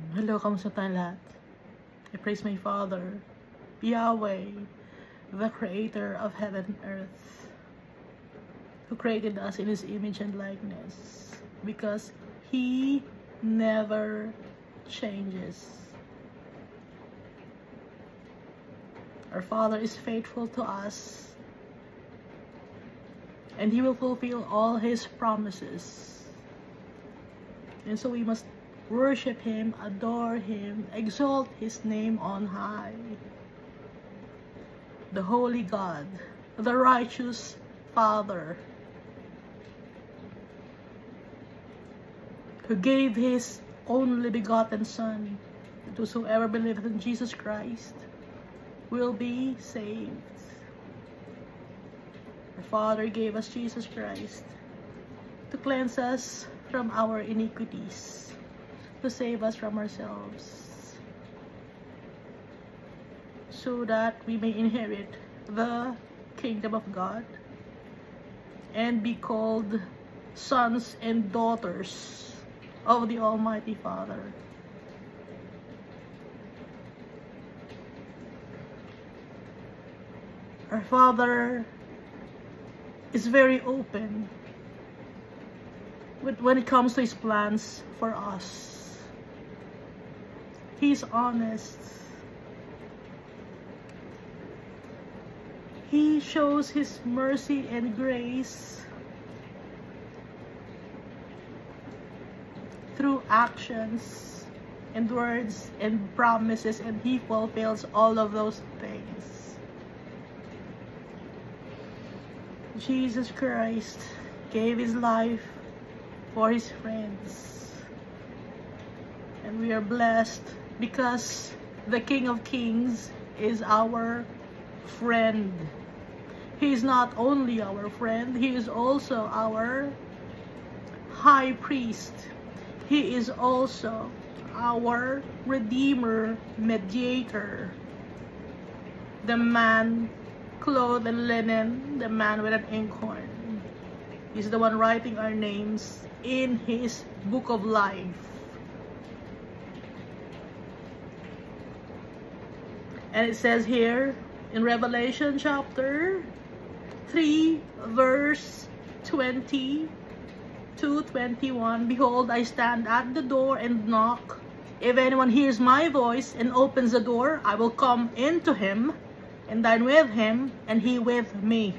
Hello, kamusta tayong lahat? I praise my Father, Yahweh, the Creator of heaven and earth, who created us in His image and likeness, because He never changes. Our Father is faithful to us, and He will fulfill all His promises. And so we must worship Him, adore Him, exalt His name on high. The Holy God, the righteous Father, who gave His only begotten Son, that whosoever believeth in Jesus Christ will be saved. Our Father gave us Jesus Christ to cleanse us from our iniquities, to save us from ourselves, so that we may inherit the kingdom of God and be called sons and daughters of the Almighty Father. Our Father is very open when it comes to His plans for us. He's honest. He shows His mercy and grace through actions and words and promises, and He fulfills all of those things. Jesus Christ gave His life for His friends, and we are blessed because the King of Kings is our friend. He is not only our friend, He is also our high priest. He is also our Redeemer, mediator, the man clothed in linen, the man with an inkhorn. He's the one writing our names in His book of life. And it says here in Revelation chapter 3 verse 20 to 21, behold, I stand at the door and knock. If anyone hears my voice and opens the door, I will come into him and dine with him, and he with me.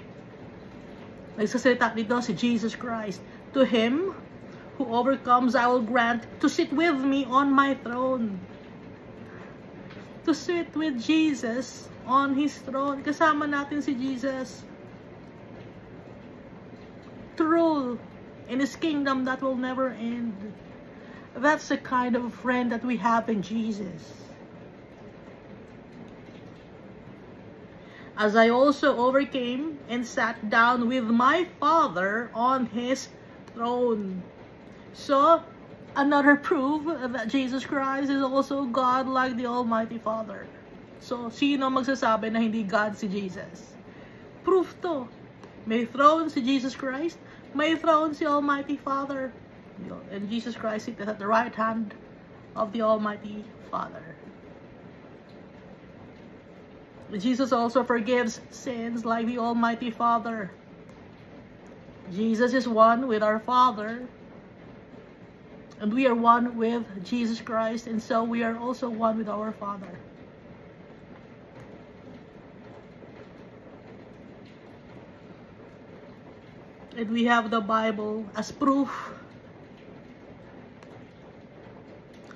Nagsasalita dito si Jesus Christ. To him who overcomes, I will grant to sit with me on my throne. To sit with Jesus on His throne. Kasama natin si Jesus. To rule in His kingdom that will never end. That's the kind of friend that we have in Jesus. As I also overcame and sat down with my Father on His throne. So, another proof that Jesus Christ is also God like the Almighty Father. So, sino magsasabi na hindi God si Jesus? Proof to. May throne si Jesus Christ, may throne si Almighty Father. And Jesus Christ sits at the right hand of the Almighty Father. Jesus also forgives sins like the Almighty Father. Jesus is one with our Father, and we are one with Jesus Christ, and so we are also one with our Father. And we have the Bible as proof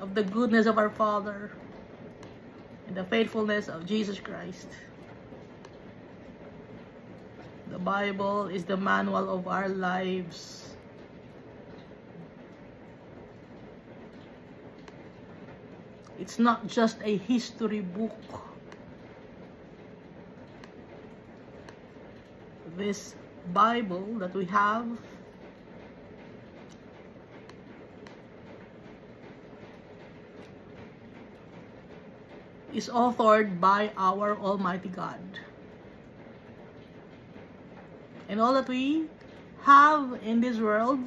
of the goodness of our Father and the faithfulness of Jesus Christ. The Bible is the manual of our lives. It's not just a history book. This Bible that we have is authored by our Almighty God. And all that we have in this world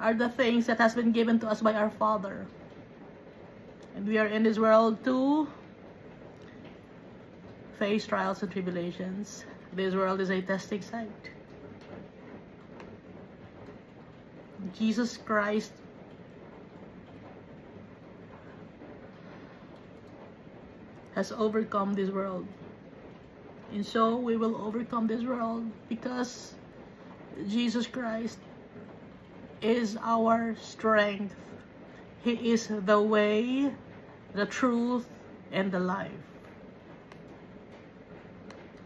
are the things that has been given to us by our Father. And we are in this world to face trials and tribulations. This world is a testing site. Jesus Christ has overcome this world. And so we will overcome this world because Jesus Christ is our strength. He is the way, the truth, and the life.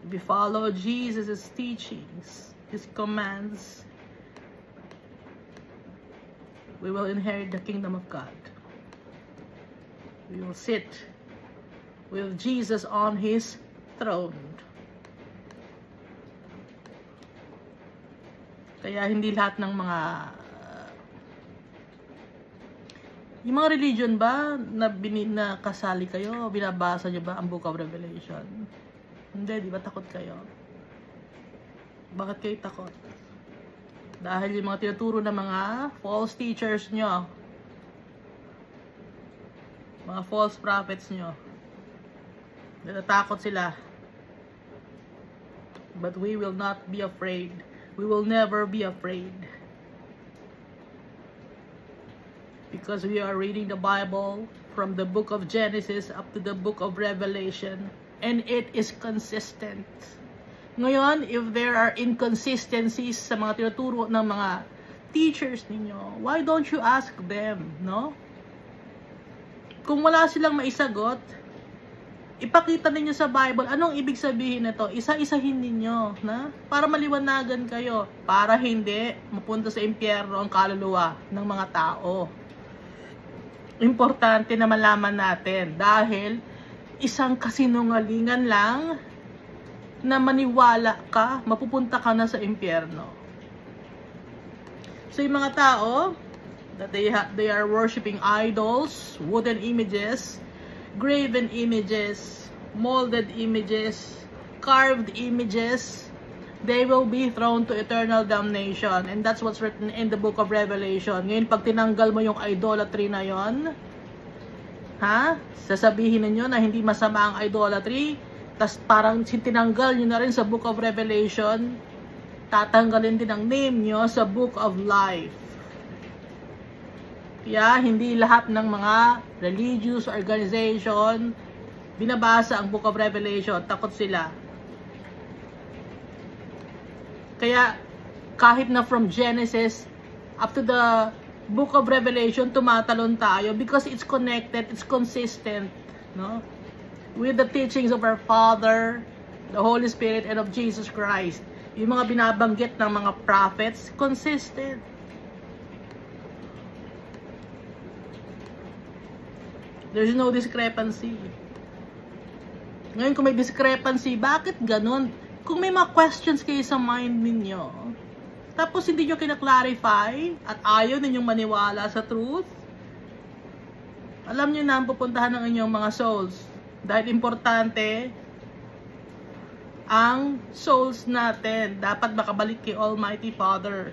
If we follow Jesus' teachings, His commands, we will inherit the kingdom of God. We will sit with Jesus on His throne. Kaya hindi lahat ng mga yung mga religion ba na kasali kayo, binabasa niyo ba ang Book of Revelation? Hindi, di ba takot kayo? Bakit kayo takot? Dahil yung mga tinuturo ng mga false teachers nyo, mga false prophets nyo, natatakot sila. But we will not be afraid. We will never be afraid. Because we are reading the Bible from the book of Genesis up to the book of Revelation. And it is consistent. Ngayon, if there are inconsistencies sa mga tinuturo ng mga teachers ninyo, why don't you ask them, no? Kung wala silang maisagot, ipakita ninyo sa Bible, anong ibig sabihin nito? Isa-isahin ninyo, na? Para maliwanagan kayo, para hindi mapunta sa impyerno ang kaluluwa ng mga tao. Importante na malaman natin dahil isang kasinungalingan lang na maniwala ka, mapupunta ka na sa impyerno. So yung mga tao, that they are worshiping idols, wooden images, graven images, molded images, carved images, they will be thrown to eternal damnation. And that's what's written in the book of Revelation. Ngayon, pag tinanggal mo yung idolatry na yon, sasabihin ninyo na hindi masama ang idolatry, tas parang tinanggal nyo na rin sa book of Revelation, tatanggalin din ang name nyo sa book of life. Kaya hindi lahat ng mga religious organization binabasa ang book of Revelation, takot sila. Kaya kahit na from Genesis up to the book of Revelation, tumatalon tayo because it's connected, it's consistent, no? With the teachings of our Father, the Holy Spirit, and of Jesus Christ. Yung mga binabanggit ng mga prophets, consistent. There's no discrepancy. Ngayon, kung may discrepancy, bakit ganun? Kung may mga questions kayo sa mind ninyo, tapos hindi nyo kinaklarify at ayaw ninyong maniwala sa truth, alam nyo na ang pupuntahan ng inyong mga souls. Dahil importante ang souls natin. Dapat makabalik kay Almighty Father.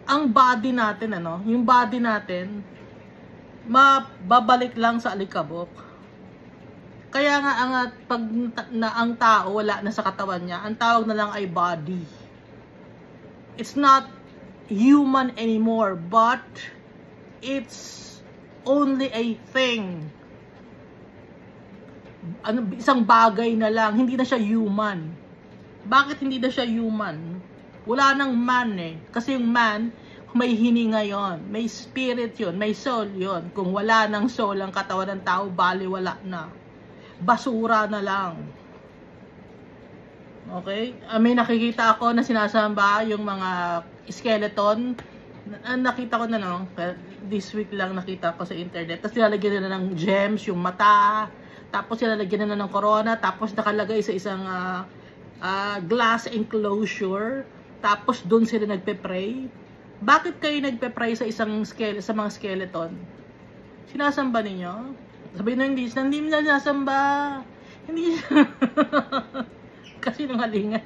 Ang body natin, yung body natin, mababalik lang sa alikabok. Kaya nga pag ang tao wala na sa katawan niya, ang tawag na lang ay body. It's not human anymore, but it's only a thing. Isang bagay na lang, hindi na siya human. Bakit hindi na siya human? Wala nang man kasi yung man may hininga yon, may spirit yon, may soul yon. Kung wala nang soul ang katawan ng tao, bali wala na. Basura na lang. Okay? May nakikita ako na sinasamba yung mga skeleton. Nakita ko na this week lang nakita ko sa internet. Tapos nilalagyan na ng gems yung mata. Tapos nilalagyan na ng corona. Tapos nakalagay sa isang glass enclosure. Tapos doon sila nagpe-pray. Bakit kayo nagpe-pray sa sa mga skeleton? Sinasamba ninyo? Sabihin nyo, hindi nila sinasamba. Hindi kasi nungalingan.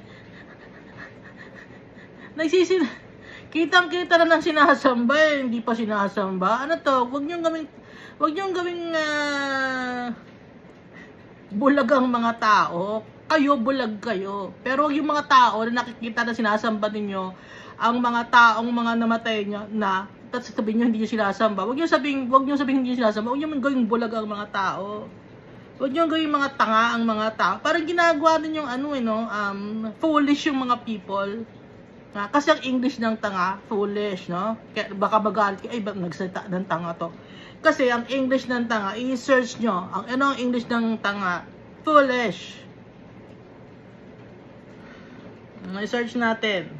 Kitang-kita na ng sinasamba eh. Hindi pa sinasamba. Ano to? Huwag niyong gawing bulag ang mga tao. Kayo, bulag kayo. Pero yung mga tao na nakikita na sinasamba ninyo, ang mga taong mga namatay nyo na, tapos sabihin nyo hindi nyo sinasamba. Huwag nyo sabihin hindi nyo sinasamba. Huwag nyo gawing bulag ang mga tao. Huwag nyo gawing mga tanga ang mga tao. Parang ginagawa din yung foolish yung mga people. Kasi ang English ng tanga, foolish, no? Kaya baka magalit, ay, nagsalita ng tanga to. Kasi ang English ng tanga, i-search nyo. Ang English ng tanga? Foolish. I-search natin.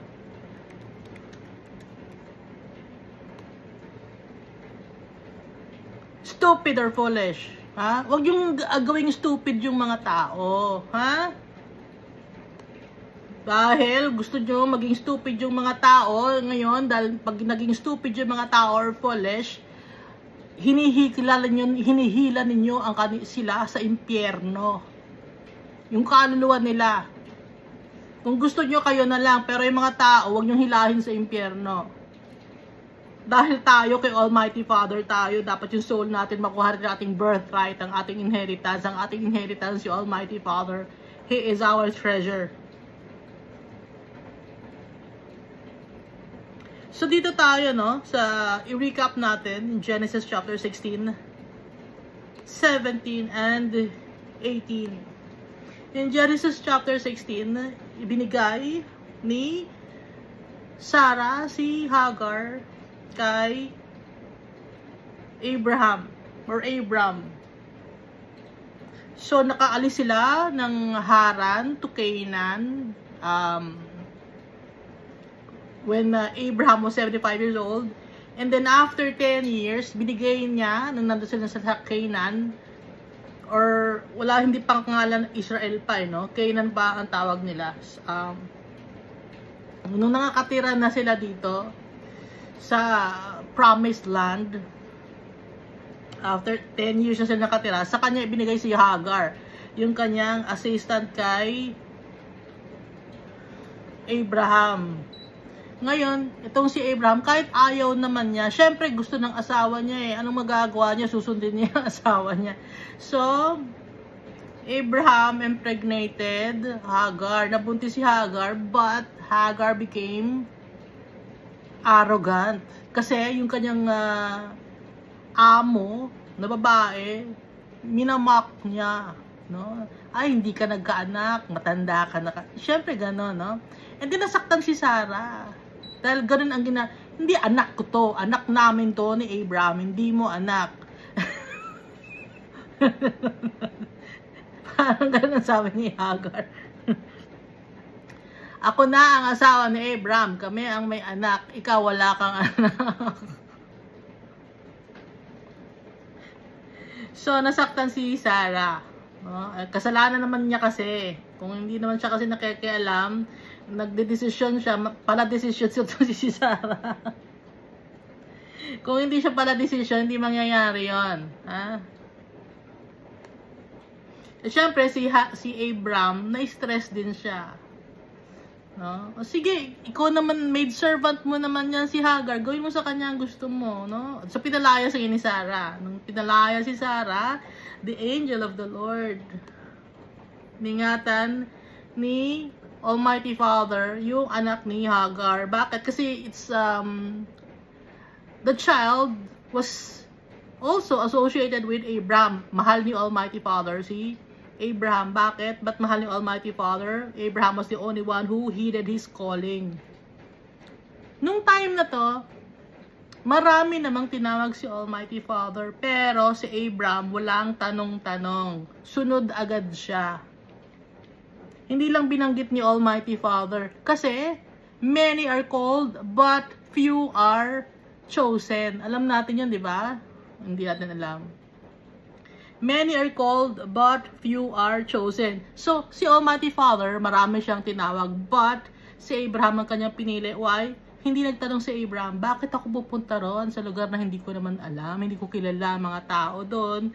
Stupid or foolish. Ha? Huwag yung gawing stupid yung mga tao. Ha? Dahil gusto nyo maging stupid yung mga tao ngayon, dahil pag naging stupid yung mga tao or foolish, hinihila ninyo sila sa impyerno. Yung kaluluwa nila. Kung gusto nyo, kayo na lang. Pero yung mga tao, huwag nyo hilahin sa impyerno. Dahil tayo kay Almighty Father tayo, dapat yung soul natin makuha rin ating birthright, ang ating inheritance. Ang ating inheritance, yung Almighty Father. He is our treasure. So dito tayo, no, i-recap natin Genesis chapter 16, 17, and 18. In Genesis chapter 16, ibinigay ni Sarah si Hagar kay Abram. So nakaalis sila ng Haran to Canaan when Abraham was 75 years old. And then after 10 years, binigay niya, nung nandun sila sa Canaan, or wala, hindi pang pangalan Israel pa, no? Canaan pa ang tawag nila. Nung nakakatira na sila dito, sa promised land, after 10 years na sila nakatira, sa kanya ibinigay si Hagar, yung kanyang assistant kay Abraham. Ngayon, itong si Abraham, kahit ayaw naman niya, syempre gusto ng asawa niya eh. Anong magagawa niya? Susundin niya ang asawa niya. So, Abraham impregnated Hagar. Nabuntis si Hagar, but Hagar became arrogant. Kasi yung kanyang amo na babae, minamak niya. No? Ay, hindi ka nagkaanak, matanda ka na. Syempre gano'n, no? And then nasaktan si Sarah. Dahil ganun ang hindi anak ko to, anak namin to ni Abraham, hindi mo anak. Parang ganun sabi ni Hagar. Ako na ang asawa ni Abraham, kami ang may anak, ikaw wala kang anak. So, nasaktan si Sarah. Kasalanan naman niya kasi. Kung hindi naman siya kasi nakikialam, nagde-desisyon siya, pala-desisyon si Sarah. Kung hindi siya pala-desisyon, hindi mangyayari yon. Ha? Siyempre, si Abraham, na-stress din siya. No? O sige, ikaw naman, maid servant mo naman yan si Hagar, gawin mo sa kanya ang gusto mo. No? So, pinalaya siya ni Sarah. Nung pinalaya si Sarah, the angel of the Lord, ningatan ni Almighty Father yung anak ni Hagar. Bakit? Kasi it's the child was also associated with Abraham. Mahal ni Almighty Father si Abraham. Bakit? Ba't mahal ni Almighty Father? Abraham was the only one who heeded his calling. Nung time na to, marami namang tinawag si Almighty Father, pero si Abraham walang tanong-tanong. Sunod agad siya. Hindi lang binanggit ni Almighty Father. Kasi, many are called, but few are chosen. Alam natin yun, di ba? Hindi natin alam. Many are called, but few are chosen. So, si Almighty Father, marami siyang tinawag, but si Abraham ang kanyang pinili. Why? Hindi nagtanong si Abraham, bakit ako pupunta ron sa lugar na hindi ko naman alam, hindi ko kilala mga tao doon.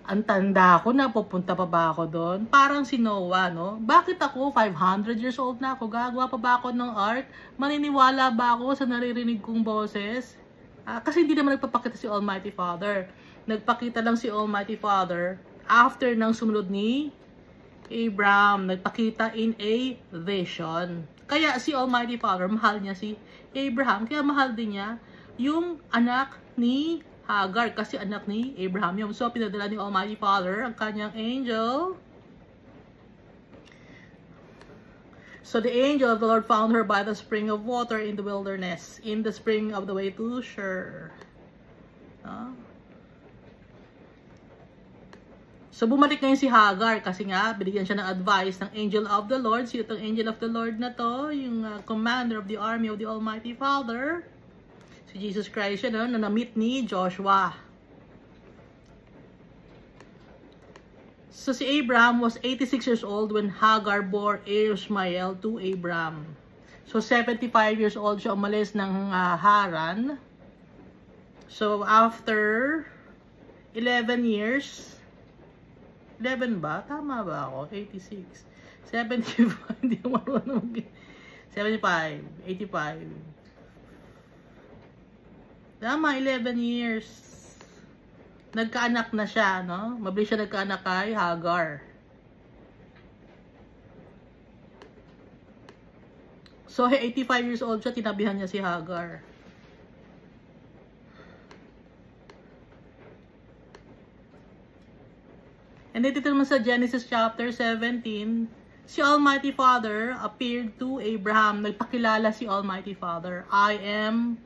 ang tanda ko na, pupunta pa ba ako doon? Parang si Noah, no? Bakit ako? 500 years old na ako. Gagawa pa ba ako ng ark? Maniniwala ba ako sa naririnig kong boses? Kasi hindi naman nagpapakita si Almighty Father. Nagpakita lang si Almighty Father after ng sumunod ni Abraham. Nagpakita in a vision. Kaya si Almighty Father, mahal niya si Abraham. Kaya mahal din niya yung anak ni Hagar, kasi anak ni Abraham yun. So, pinadala ni Almighty Father ang kanyang angel. So, the angel of the Lord found her by the spring of water in the wilderness, in the spring of the way to Shur. So, bumalik ngayon si Hagar kasi nga, binigyan siya ng advice ng angel of the Lord. Sino itong angel of the Lord na to? Yung commander of the army of the Almighty Father. Si Jesus Christ yun, na na-meet ni Joshua. So si Abraham was 86 years old when Hagar bore Ishmael to Abraham. So 75 years old siya umalis ng Haran. So after 11 years, 11 ba? Tama ba ako? 86. 75, hindi mo marunong. 75, 85. Tama, 11 years. Nagkaanak na siya, no? Mabilis siya nagkaanak kay Hagar. So, 85 years old siya, tinabihan niya si Hagar. And dito naman sa Genesis chapter 17, si Almighty Father appeared to Abraham. Nagpakilala si Almighty Father. I am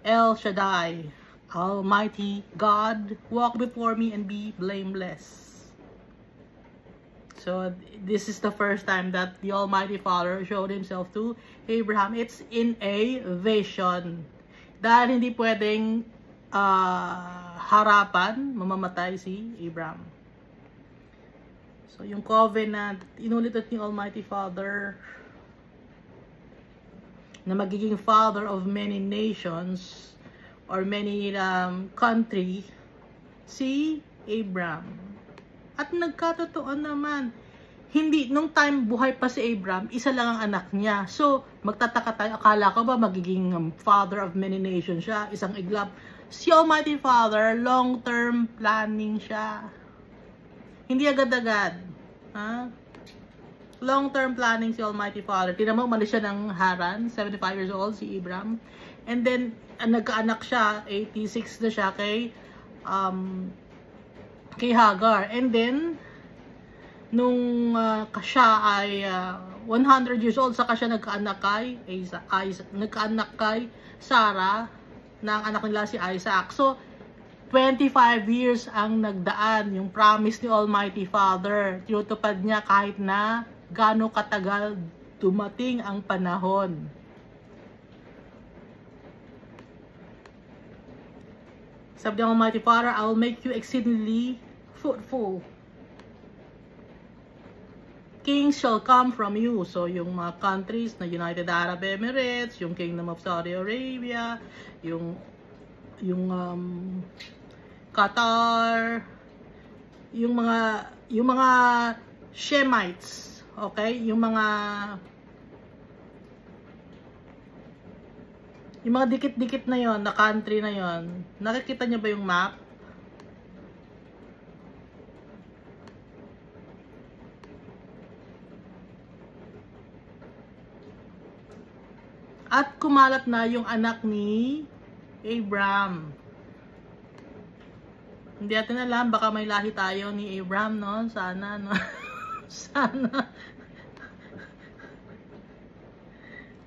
El Shaddai, Almighty God, walk before me and be blameless. So, this is the first time that the Almighty Father showed Himself to Abraham. It's in a vision. Dahil hindi pwedeng harapan, mamamatay si Abraham. So, yung covenant, inulit ni Almighty Father na magiging father of many nations or many country, si Abraham. At nagkatotoo naman, hindi, nung time buhay pa si Abraham, isa lang ang anak niya. So, magtataka tayo, akala ko ba magiging father of many nations siya, isang iglap. Si Almighty Father, long-term planning siya. Hindi agad-agad. Long-term planning si Almighty Father. Tingnan mo, umalis siya ng Haran, 75 years old, si Abraham. And then, nagkaanak siya, 86 na siya kay Hagar. And then, nung siya ay 100 years old, saka siya nagkaanak kay Sarah, na ang anak nila si Isaac. So, 25 years ang nagdaan, yung promise ni Almighty Father. Tinutupad niya kahit na gaano katagal dumating ang panahon. Sabi ng Almighty Father, I will make you exceedingly fruitful. Kings shall come from you. So, yung mga countries na United Arab Emirates, yung Kingdom of Saudi Arabia, yung Qatar, yung mga Shemites, okay? Yung mga dikit-dikit na yon, na country na yon. Nakikita niyo ba yung map? At kumalat na yung anak ni Abraham. Hindi natin alam, baka may lahi tayo ni Abraham, no? Sana, no? Sana.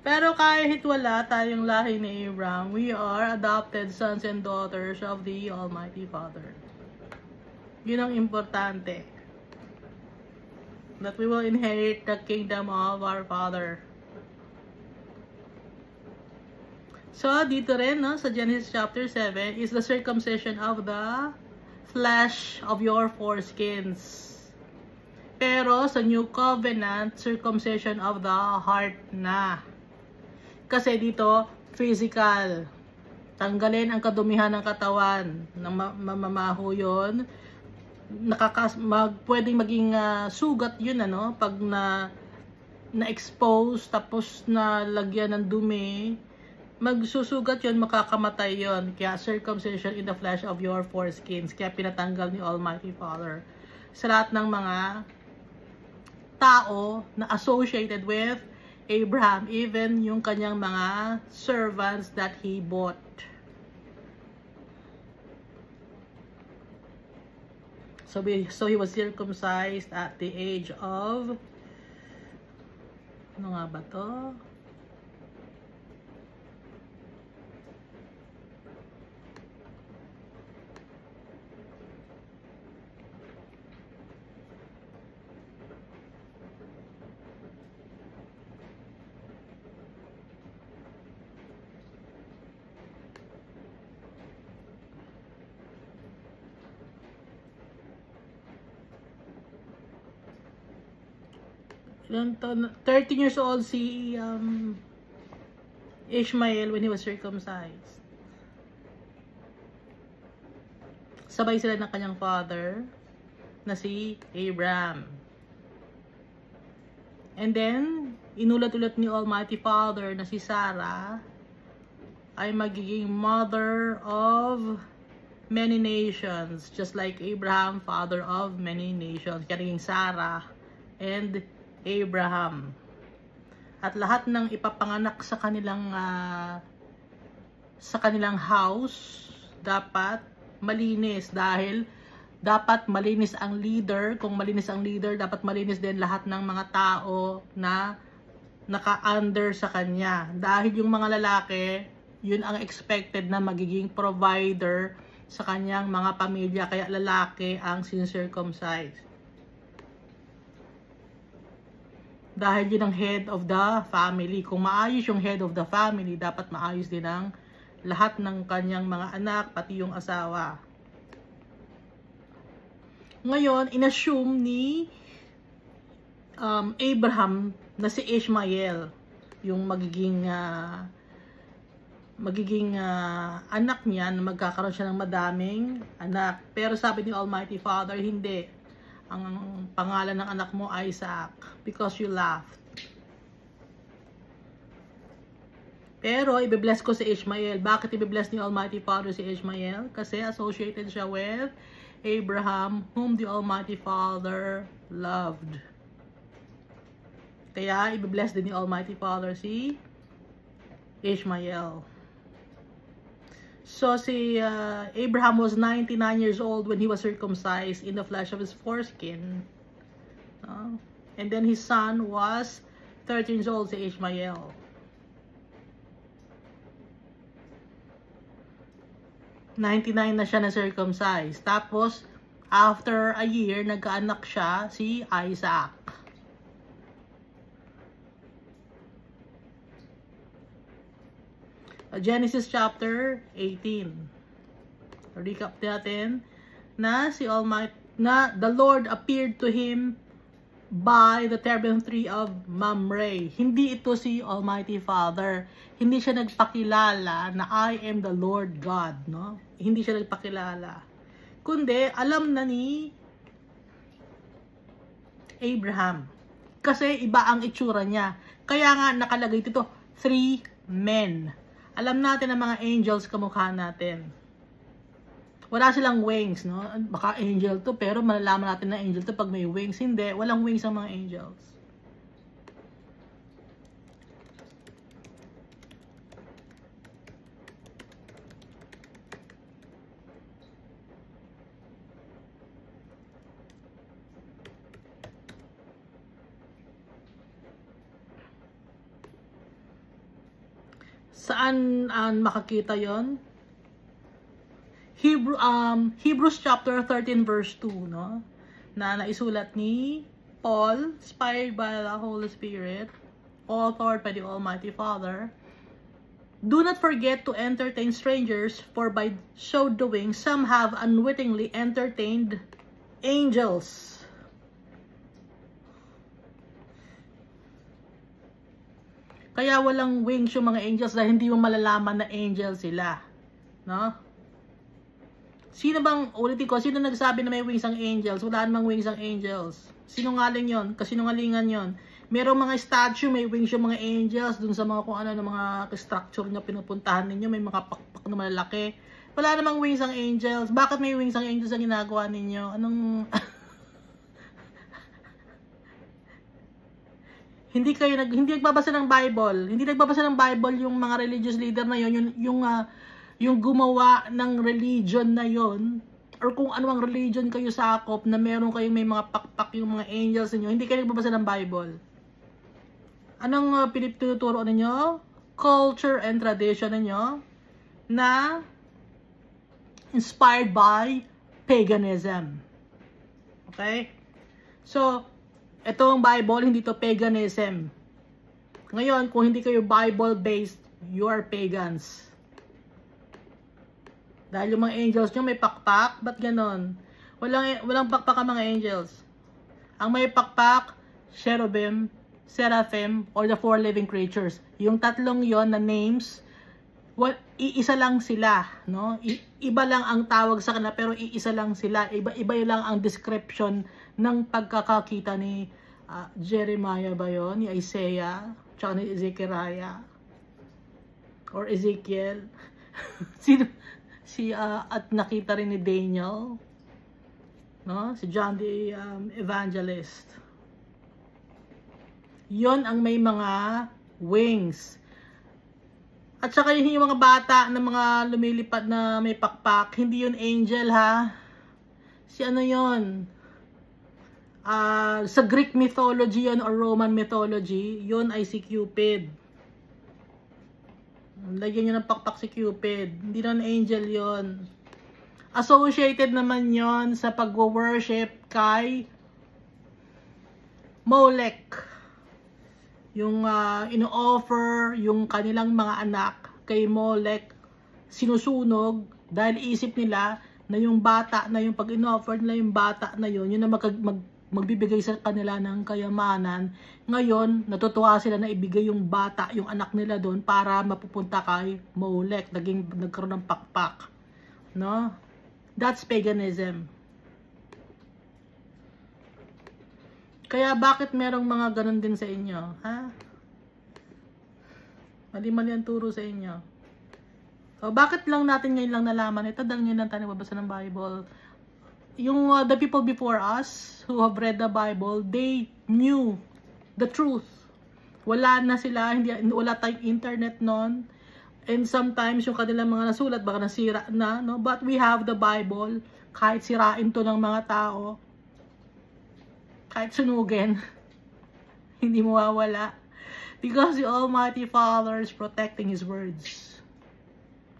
Pero kahit wala tayong lahi ni Abraham, we are adopted sons and daughters of the Almighty Father. Yun ang importante. That we will inherit the kingdom of our Father. So, dito rin, no, sa Genesis chapter 7, is the circumcision of the flesh of your foreskins. Pero, sa New Covenant, circumcision of the heart na. Kasi dito, physical. Tanggalin ang kadumihan ng katawan. Nang mamamaho yun. pwedeng maging sugat yun, ano, pag na-expose, tapos na lagyan ng dumi, magsusugat yun, makakamatay yun. Kaya circumcision in the flesh of your foreskins, kaya pinatanggal ni Almighty Father sa lahat ng mga tao na associated with Abraham, even yung kanyang mga servants that he bought. So he was circumcised at the age of, ano nga ba to? Ilan taon? 13 years old si Ishmael when he was circumcised. Sabay sila ng kanyang father na si Abraham. And then, inulat-ulat ni Almighty Father na si Sarah ay magiging mother of many nations, just like Abraham, father of many nations. Kaya naging Sarah and Abraham. At lahat ng ipapanganak sa kanilang house dapat malinis, dahil dapat malinis ang leader. Kung malinis ang leader, dapat malinis din lahat ng mga tao na naka-under sa kanya. Dahil yung mga lalaki, yun ang expected na magiging provider sa kanyang mga pamilya, kaya lalaki ang sincircumcised. Dahil yun ang head of the family. Kung maayos yung head of the family, dapat maayos din ang lahat ng kanyang mga anak, pati yung asawa. Ngayon, inassume ni Abraham na si Ishmael yung magiging anak niya, na magkakaroon siya ng madaming anak. Pero sabi ni Almighty Father, hindi. Ang pangalan ng anak mo ay Isaac, because you laughed. Pero ibe-bless ko si Ishmael. Bakit ibe-bless ni Almighty Father si Ishmael? Kasi associated siya with Abraham, whom the Almighty Father loved. Kaya ibe-bless din ni Almighty Father si Ishmael. So si Abraham was 99 years old when he was circumcised in the flesh of his foreskin. And then his son was 13 years old, si Ishmael. '99 na siya na circumcised. Tapos, after a year, nagkaanak siya, si Isaac. Genesis chapter 18. Recap natin na si Almighty, na the Lord appeared to him by the terebinth tree of Mamre. Hindi ito si Almighty Father. Hindi siya nagpakilala na I am the Lord God, no? Hindi siya nagpakilala. Kundi alam na ni Abraham. Kasi iba ang itsura niya. Kaya nga nakalagay dito 3 men. Alam natin ang mga angels kamukha natin. Wala silang wings, no? Baka angel to, pero malalaman natin na angel to pag may wings. Hindi, walang wings ang mga angels. Saan makakita yon? Hebrews chapter 13 verse 2, no? Na naisulat ni Paul, inspired by the Holy Spirit, authored by the Almighty Father. Do not forget to entertain strangers, for by so doing, some have unwittingly entertained angels. Kaya walang wings yung mga angels dahil hindi mo malalaman na angel sila. No? Sino bang, ulitin ko, sino nagsabi na may wings ang angels? Wala namang wings ang angels. Sinungaling yon, kasinungalingan yon. Merong mga statue, may wings yung mga angels, dun sa mga kung ano, ng mga structure na pinupuntahan ninyo, may mga pakpak na malalaki. Wala namang wings ang angels. Bakit may wings ang angels ang ginagawa ninyo? Anong... hindi nagbabasa ng Bible. Hindi nagbabasa ng Bible yung mga religious leader na yon, yung gumawa ng religion na yon, or kung ano ang religion kayo sakop na meron kayong may mga pakpak yung mga angels niyo, hindi kayo nagbabasa ng Bible. Anong pinituturo ninyo? Culture and tradition ninyo na inspired by paganism. Okay? So, itong Bible, hindi to paganism. Ngayon, kung hindi kayo Bible-based, you are pagans. Dahil yung mga angels nyo may pakpak, ba't ganon? Walang pakpak ang mga angels. Ang may pakpak, cherubim, seraphim, or the four living creatures. Yung tatlong yon na names, iisa lang sila, no? Iba lang ang tawag sa kanila, pero iisa lang sila. Iba lang ang description ng pagkakakita ni Jeremiah ba yun? Ni Isaiah, tsaka ni Zechariah, or Ezekiel. At nakita rin ni Daniel, no? Si John the Evangelist. Yon ang may mga wings. At saka yung mga bata na mga lumilipad na may pakpak, hindi yun angel, ha? Si ano yun? Sa Greek mythology yun or Roman mythology, yun ay si Cupid. Lagyan nyo ng pakpak si Cupid. Hindi na angel yon. Associated naman yon sa pag-worship kay Molech. Yung ino-offer yung kanilang mga anak kay Molech, sinusunog dahil isip nila na yung bata na yung pag ino-offer nila yung bata na yun na magbibigay sa kanila ng kayamanan. Ngayon, natutuwa sila na ibigay yung bata, yung anak nila doon para mapupunta kay Molech. Nagkaroon ng pakpak. No? That's paganism. Kaya bakit merong mga ganun din sa inyo? Ha? Mali-mali ang turo sa inyo. So, bakit lang natin ngayon lang nalaman ito? Dahil ngayon lang tayo nagbabasa ng Bible. Yung the people before us who have read the Bible, they knew the truth. Wala na sila, wala tayong internet noon. And sometimes yung kanilang mga nasulat baka nasira na, no? But we have the Bible. Kahit sirain to ng mga tao, kahit sunugin, hindi mawawala. Because the Almighty Father is protecting His words.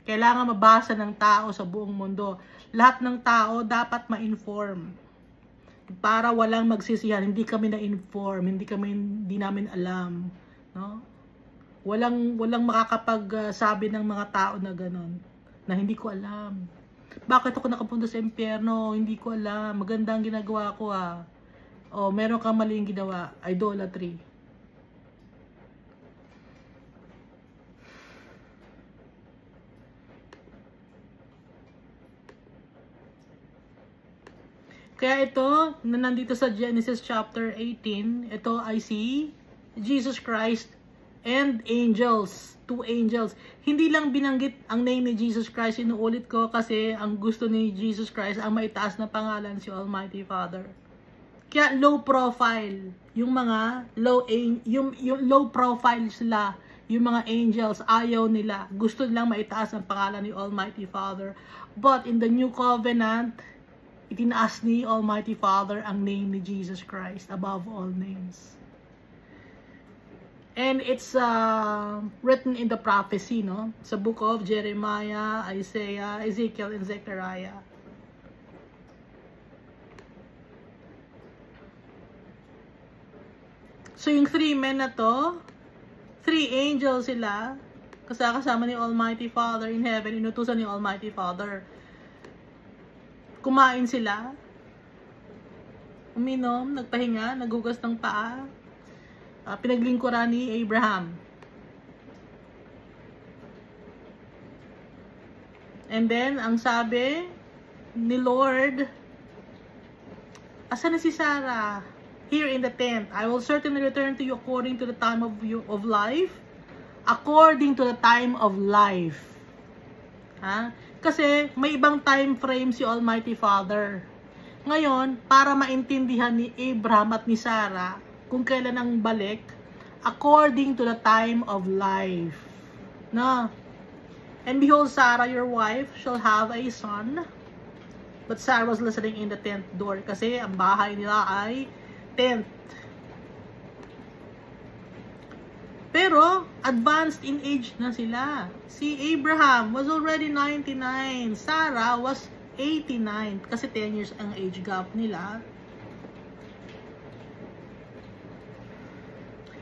Kailangan mabasa ng tao sa buong mundo. Lahat ng tao dapat ma-inform. Para walang magsisihan, hindi kami na-inform, hindi namin alam, no? Walang makakapagsabi ng mga tao na gano'n, na hindi ko alam. Bakit ako nakapunta sa impyerno? Hindi ko alam. Maganda ang ginagawa ko, ah. O, meron kang maling ginawa. Idolatry. Kaya ito, na nandito sa Genesis chapter 18, ito ay si Jesus Christ and angels. Two angels. Hindi lang binanggit ang name ni Jesus Christ, inuulit ko kasi ang gusto ni Jesus Christ, ang maitaas na pangalan si Almighty Father. Kaya low profile, yung mga yung low profile sila, yung mga angels, ayaw nila. Gusto nilang maitaas ang pangalan ni Almighty Father. But in the new covenant, itinaas ni Almighty Father ang name ni Jesus Christ above all names. And it's written in the prophecy, no? Sa book of Jeremiah, Isaiah, Ezekiel, and Zechariah. So, yung three men na to, three angels sila, kasama ni Almighty Father in heaven, inutusan ni Almighty Father. Kumain sila, uminom, nagpahinga, naghugas ng paa, pinaglingkuran ni Abraham. And then, ang sabi, ni Lord, asan na si Sarah? Here in the tent, I will certainly return to you according to the time of life. According to the time of life. Ha? Kasi may ibang time frame si Almighty Father. Ngayon, para maintindihan ni Abraham at ni Sarah kung kailan ang balik, according to the time of life. No? And behold, Sarah, your wife, shall have a son. But Sarah was listening in the tent door kasi ang bahay nila ay tent. Pero, advanced in age na sila. Si Abraham was already 99. Sarah was 89. Kasi 10 years ang age gap nila.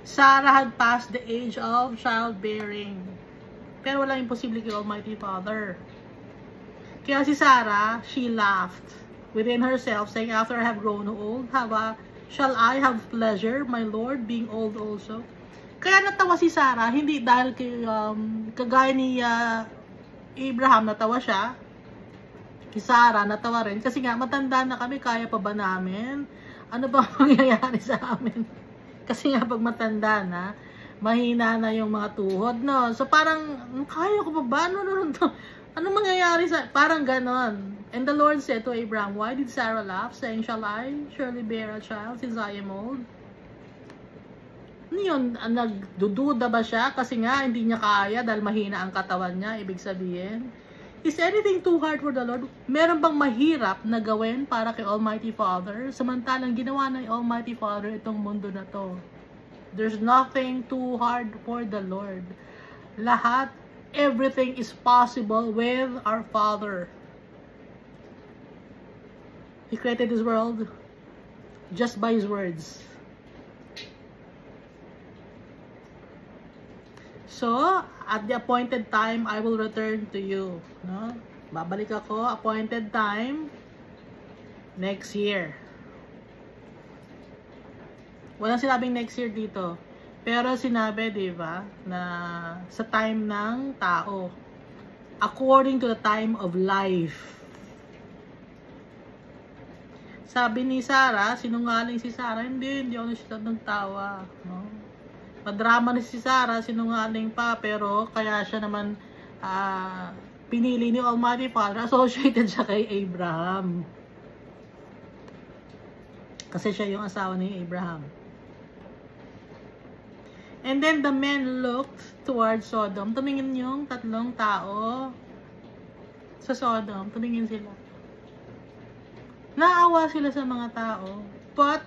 Sarah had passed the age of childbearing. Pero walang imposible kay Almighty Father. Kaya si Sarah, she laughed within herself, saying, after I have grown old, shall I have pleasure, my Lord, being old also? Kaya natawa si Sarah, hindi dahil kagaya ni Abraham, natawa siya. Si Sarah, natawa rin. Kasi nga, matanda na kami, kaya pa ba namin? Ano ba mangyayari sa amin? Kasi nga, pag matanda na, mahina na yung mga tuhod, no? So, parang, kaya ko pa ba? Ano mangyayari sa... Parang ganon. And the Lord said to Abraham, why did Sarah laugh, saying, shall I surely bear a child since I am old? Ano yun? Nagdududa ba siya? Kasi nga, hindi niya kaya dahil mahina ang katawan niya. Ibig sabihin, is anything too hard for the Lord? Meron bang mahirap na gawin para kay Almighty Father? Samantalang ginawa ng Almighty Father itong mundo na to. There's nothing too hard for the Lord. Lahat, everything is possible with our Father. He created this world just by His words. So, at the appointed time, I will return to you. No? Babalik ako, appointed time, next year. Walang sinabing next year dito. Pero sinabi, di ba, na sa time ng tao. According to the time of life. Sabi ni Sarah, sinungaling si Sarah, hindi ako nagtawa. No? Madrama na si Sarah, sinungaling pa, pero kaya siya naman pinili ni Almighty Father, associated siya kay Abraham. Kasi siya yung asawa ni Abraham. And then the men looked towards Sodom. Tumingin yung tatlong tao sa Sodom. Tumingin sila. Naawa sila sa mga tao. But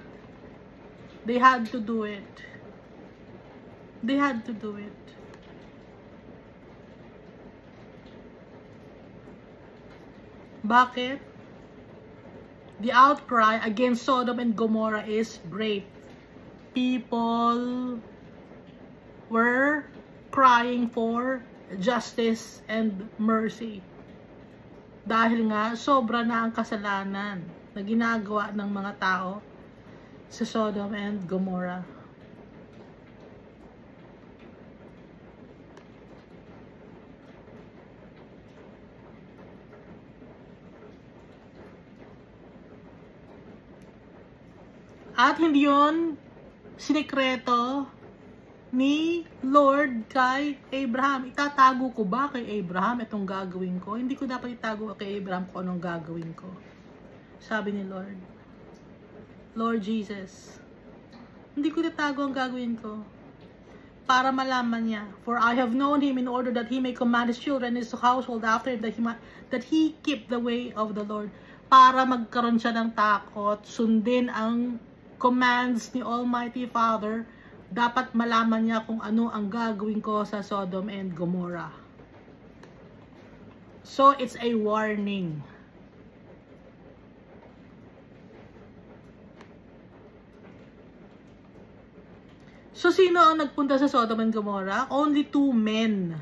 they had to do it. They had to do it. Bakit? The outcry against Sodom and Gomorrah is great. People were crying for justice and mercy. Dahil nga, sobra na ang kasalanan na ginagawa ng mga tao sa Sodom and Gomorrah. At hindi yun sinikreto ni Lord kay Abraham. Itatago ko ba kay Abraham itong gagawin ko? Hindi ko dapat itago kay Abraham kung anong gagawin ko. Sabi ni Lord. Lord Jesus, hindi ko itatago ang gagawin ko. Para malaman niya. For I have known him in order that he may command his children and his household after him that he keep the way of the Lord. Para magkaroon siya ng takot, sundin ang commands ni Almighty Father, dapat malaman niya kung ano ang gagawin ko sa Sodom and Gomorrah. So, it's a warning. So, sino ang nagpunta sa Sodom and Gomorrah? Only 2 men.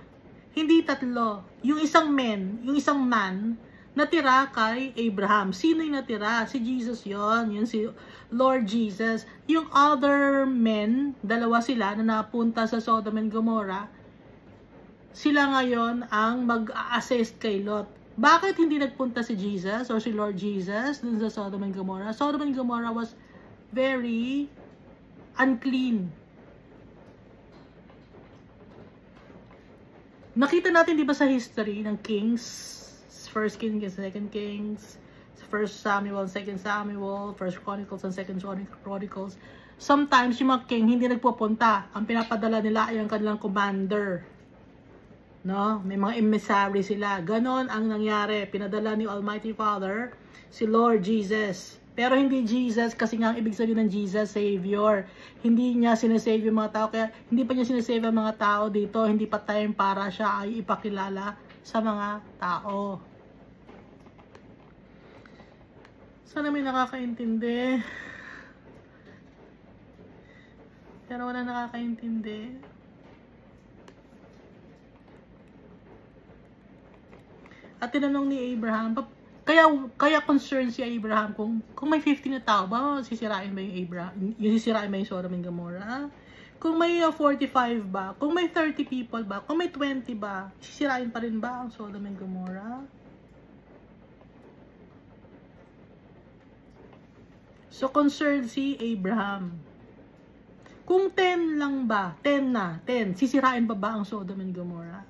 Hindi 3. Yung isang man, natira kay Abraham. Sino yung natira? Si Jesus yon, yun si Lord Jesus. Yung other men, 2 sila na napunta sa Sodom and Gomorrah, sila ngayon ang mag-assist kay Lot. Bakit hindi nagpunta si Jesus or si Lord Jesus dun sa Sodom and Gomorrah? Sodom and Gomorrah was very unclean. Nakita natin, di ba, sa history ng Kings, 1 Kings and 2 Kings, 1 Samuel and 2 Samuel, 1 Chronicles and 2 Chronicles. Sometimes yung mga king hindi nagpupunta. Ang pinapadala nila ay ang kanilang commander. No? May mga emissary sila. Ganon ang nangyari. Pinadala ni Almighty Father si Lord Jesus. Pero hindi Jesus, kasi nga ang ibig sabihin ng Jesus, Savior. Hindi niya sinasave yung mga tao. Kaya hindi pa niya sinasave ang mga tao dito. Hindi pa time para siya ay ipakilala sa mga tao. Sana may nakakaintindi. Pero wala nakakaintindi. At tinanong ni Abraham, kaya concerned si Abraham kung may 50 na tao ba, sisirain ba yung Abraham, yung sisirain ba yung Sodom and Gomorrah? Kung may 45 ba? Kung may 30 people ba? Kung may 20 ba? Sisirain pa rin ba ang Sodom and Gomorrah? So, concerned si Abraham. Kung 10 lang ba? 10, sisirain ba ang Sodom and Gomorrah?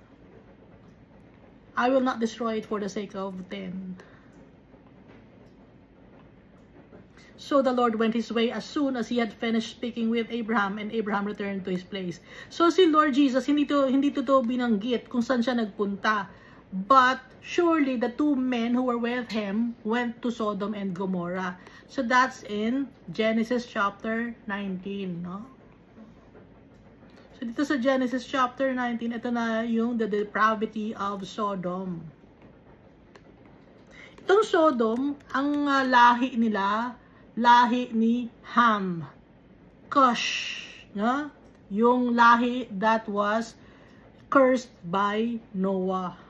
I will not destroy it for the sake of 10. So the Lord went his way as soon as he had finished speaking with Abraham, and Abraham returned to his place. So si Lord Jesus, hindi to binanggit kung saan siya nagpunta. But surely the two men who were with him went to Sodom and Gomorrah. So that's in Genesis chapter 19, no? So dito sa Genesis chapter 19, ito na yung the depravity of Sodom. Itong Sodom, ang lahi nila, lahi ni Ham, Cush, no? Yung lahi that was cursed by Noah.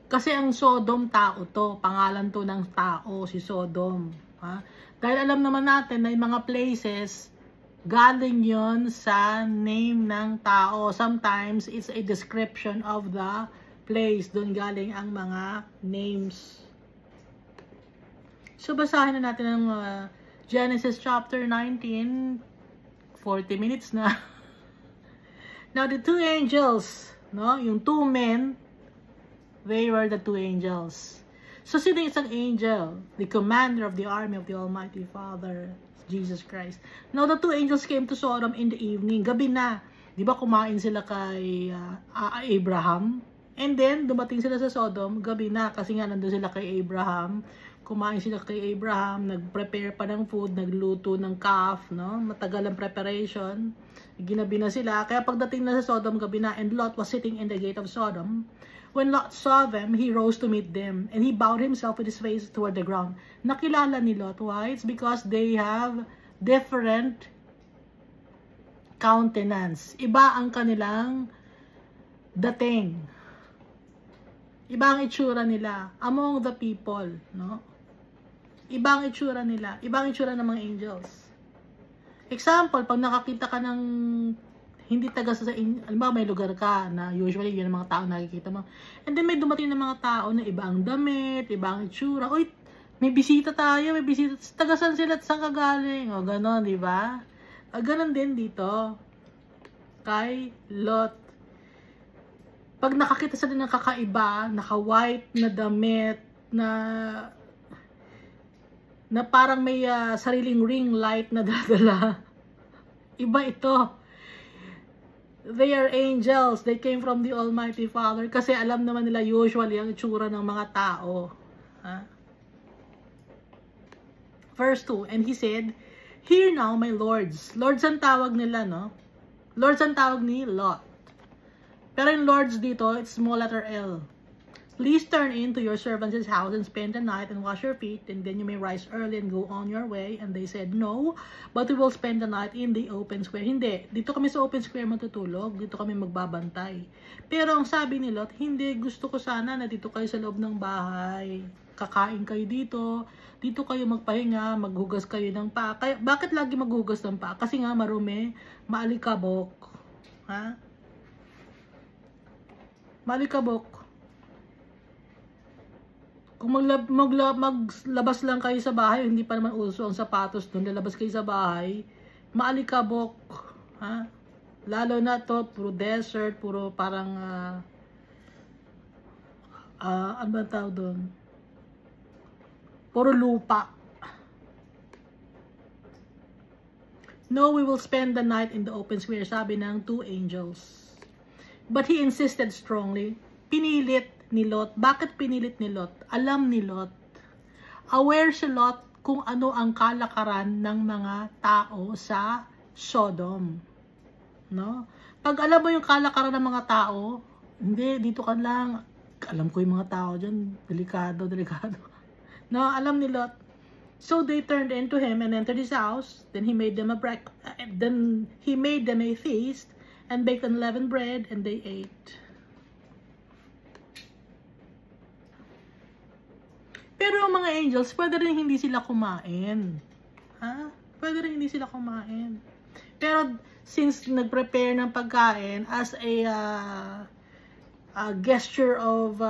Kasi ang Sodom, tao to. Pangalan to ng tao, si Sodom. Ha? Dahil alam naman natin na yung mga places, galing yon sa name ng tao. Sometimes, it's a description of the place. Doon galing ang mga names. So, basahin na natin ang Genesis chapter 19. 40 minutes na. Now, the two angels, no? Yung two men, they were the two angels. So, sino isang angel? The commander of the army of the Almighty Father, Jesus Christ. Now, the two angels came to Sodom in the evening. Gabi na. Di ba kumain sila kay Abraham? And then, dumating sila sa Sodom, gabi na. Kasi nga, nandun sila kay Abraham. Kumain sila kay Abraham. Nag-prepare pa ng food. Nagluto ng calf. No? Matagal ang preparation. Ginabi na sila. Kaya pagdating na sa Sodom, gabi na. And Lot was sitting in the gate of Sodom. When Lot saw them, he rose to meet them, and he bowed himself with his face toward the ground. Nakilala ni Lot. Why? It's because they have different countenance. Iba ang kanilang dating. Iba ang itsura nila among the people, no? Iba ang itsura nila. Iba ang itsura ng mga angels. Example, pag nakakita ka ng hindi taga sa alimbawa may lugar ka na usually yun ang mga tao nakikita mo. And then may dumating na mga tao na iba ang damit, iba ang itsura. Uy, may bisita tayo, may bisita. Taga saan sila at saan ka galing? O ganon, di ba? Ganon din dito kay Lot. Pag nakakita sila ng kakaiba, naka-white na damit, na parang may sariling ring light na dadala. Iba ito. They are angels. They came from the Almighty Father. Kasi alam naman nila usually ang itsura ng mga tao. Ha? Verse 2. And he said, "Hear now, my lords." Lords ang tawag nila, no? Lords ang tawag ni Lot. Pero yung lords dito, it's small letter L. Please turn into your servants' house and spend the night and wash your feet, and then you may rise early and go on your way. And they said, no, but we will spend the night in the open square. Hindi, dito kami sa open square matutulog, dito kami magbabantay. Pero ang sabi ni Lot, hindi, gusto ko sana na dito kayo sa loob ng bahay. Kakain kayo dito, dito kayo magpahinga, maghugas kayo ng paa. Kaya, bakit lagi maghugas ng paa? Kasi nga marumi, maalikabok. Ha? Maalikabok. Kung maglabas lang kayo sa bahay, hindi pa naman uso ang sapatos doon, lalabas kayo sa bahay, maalikabok, ha? Lalo na to, puro desert, puro parang, ano ba tawag doon? Puro lupa. No, we will spend the night in the open square, sabi ng 2 angels. But he insisted strongly, pinilit ni Lot. Bakit pinilit ni Lot? Alam ni Lot. Aware si Lot kung ano ang kalakaran ng mga tao sa Sodom. No? Pag alam mo yung kalakaran ng mga tao, hindi, dito ka lang. Alam ko yung mga tao dyan, delikado, delikado. No, alam ni Lot. So they turned into him and entered his house. Then he made them a feast and baked unleavened bread, and they ate. Pero ang mga angels, pwede rin hindi sila kumain. Ha? Pwede rin hindi sila kumain. Pero since nag-prepare ng pagkain as a gesture of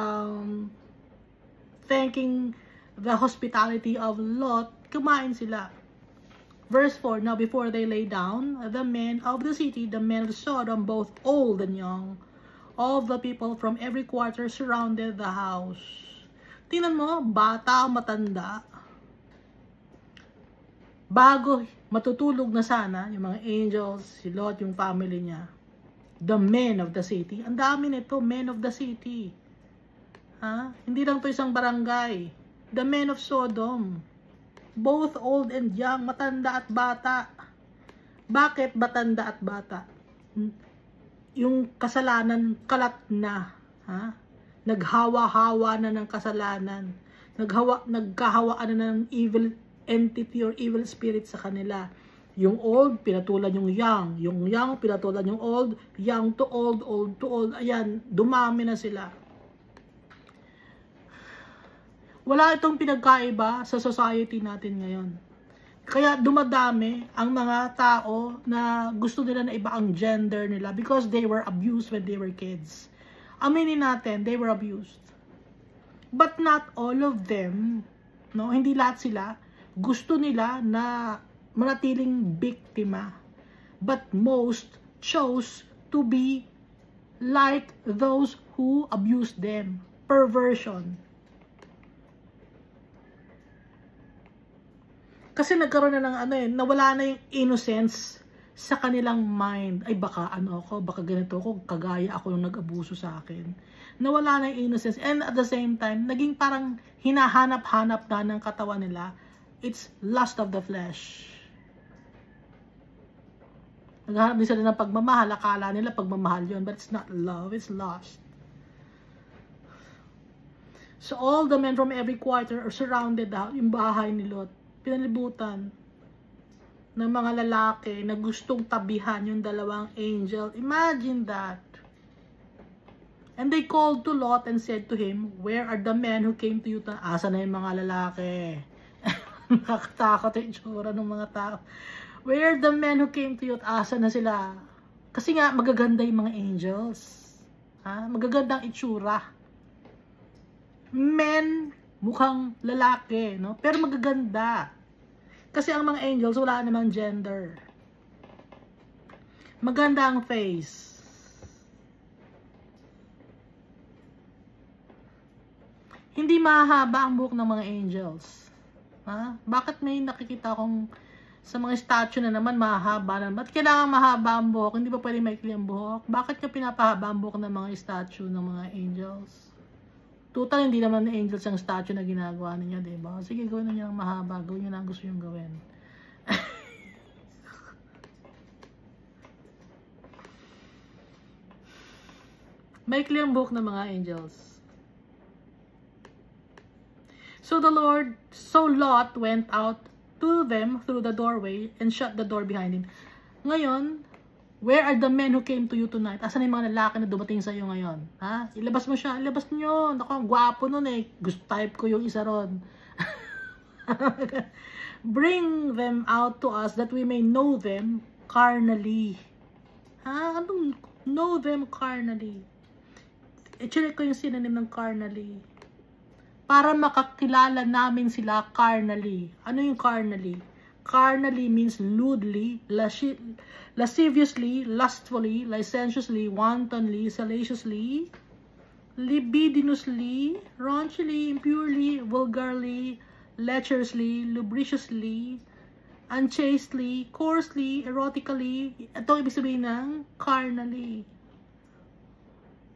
thanking the hospitality of Lot, kumain sila. Verse 4, now before they lay down, the men of the city, the men of Sodom, both old and young, all the people from every quarter surrounded the house. Tingnan mo, bata o matanda, bago matutulog na sana, yung mga angels, si Lot, yung family niya, the men of the city, ang dami nito, men of the city. Ha? Hindi lang to isang barangay. The men of Sodom, both old and young, matanda at bata. Bakit matanda at bata? Yung kasalanan, kalat na. Ha? Naghawa-hawa na ng kasalanan. Nagkahawaan na ng evil entity or evil spirit sa kanila. Yung old, pinatulan yung young. Yung young, pinatulan yung old. Young to old, old to old. Ayan, dumami na sila. Wala itong pinagkaiba sa society natin ngayon. Kaya dumadami ang mga tao na gusto nila na iba ang gender nila because they were abused when they were kids. Aminin natin, they were abused. But not all of them, no, hindi lahat sila, gusto nila na manatiling biktima. But most chose to be like those who abused them. Perversion. Kasi nagkaroon na ng nawala na yung innocence sa kanilang mind. Ay baka baka ganito ako, kagaya ako nung nag-abuso sa akin. Nawala na yung innocence. And at the same time, naging parang hinahanap-hanap na ng katawan nila. It's lust of the flesh. Naghahanap din sila ng pagmamahal. Akala nila pagmamahal yun. But it's not love, it's lust. So all the men from every quarter are surrounded yung bahay ni Lot. Pinalibutan ng mga lalaki na gustong tabihan yung dalawang angel. Imagine that. And they called to Lot and said to him, where are the men who came to you? Asa na yung mga lalaki? Nakakatakot yung itsura ng mga tao. Where are the men who came to you? Asa na sila? Kasi nga magaganda yung mga angels. Ha? Magaganda ang itsura. Men, mukhang lalaki, no? Pero magaganda. Kasi ang mga angels, wala namang gender. Maganda ang face. Hindi mahaba ang buhok ng mga angels. Ha? Bakit may nakikita akong sa mga statue na naman mahaba na? Ba't kailangan mahaba ang buhok? Hindi ba pwede maikli ang buhok? Bakit nyo pinapahaba ang buhok ng mga statue ng mga angels? Total, hindi naman angels ang statue na ginagawa ninyo, diba? Sige, gawin nyo ng mahaba. Gawin nyo na ang gusto yung gawin. Maikli ang buhok ng mga angels. So Lot went out to them through the doorway and shut the door behind him. Ngayon, where are the men who came to you tonight? Asan yung mga lalaki na dumating sa iyo ngayon? Ha? Ilabas mo siya, ilabas niyo. Naku, ang gwapo nun eh. Gusto type ko yung isa ron. Bring them out to us that we may know them carnally. Ha? Anong know them carnally? I-check ko yung synonym ng carnally. Para makakilala namin sila carnally. Ano yung carnally? Carnally means lewdly, lasciviously, lustfully, licentiously, wantonly, salaciously, libidinously, raunchily, impurely, vulgarly, lecherously, lubriciously, unchastely, coarsely, erotically. Ito ibig sabihin ng carnally.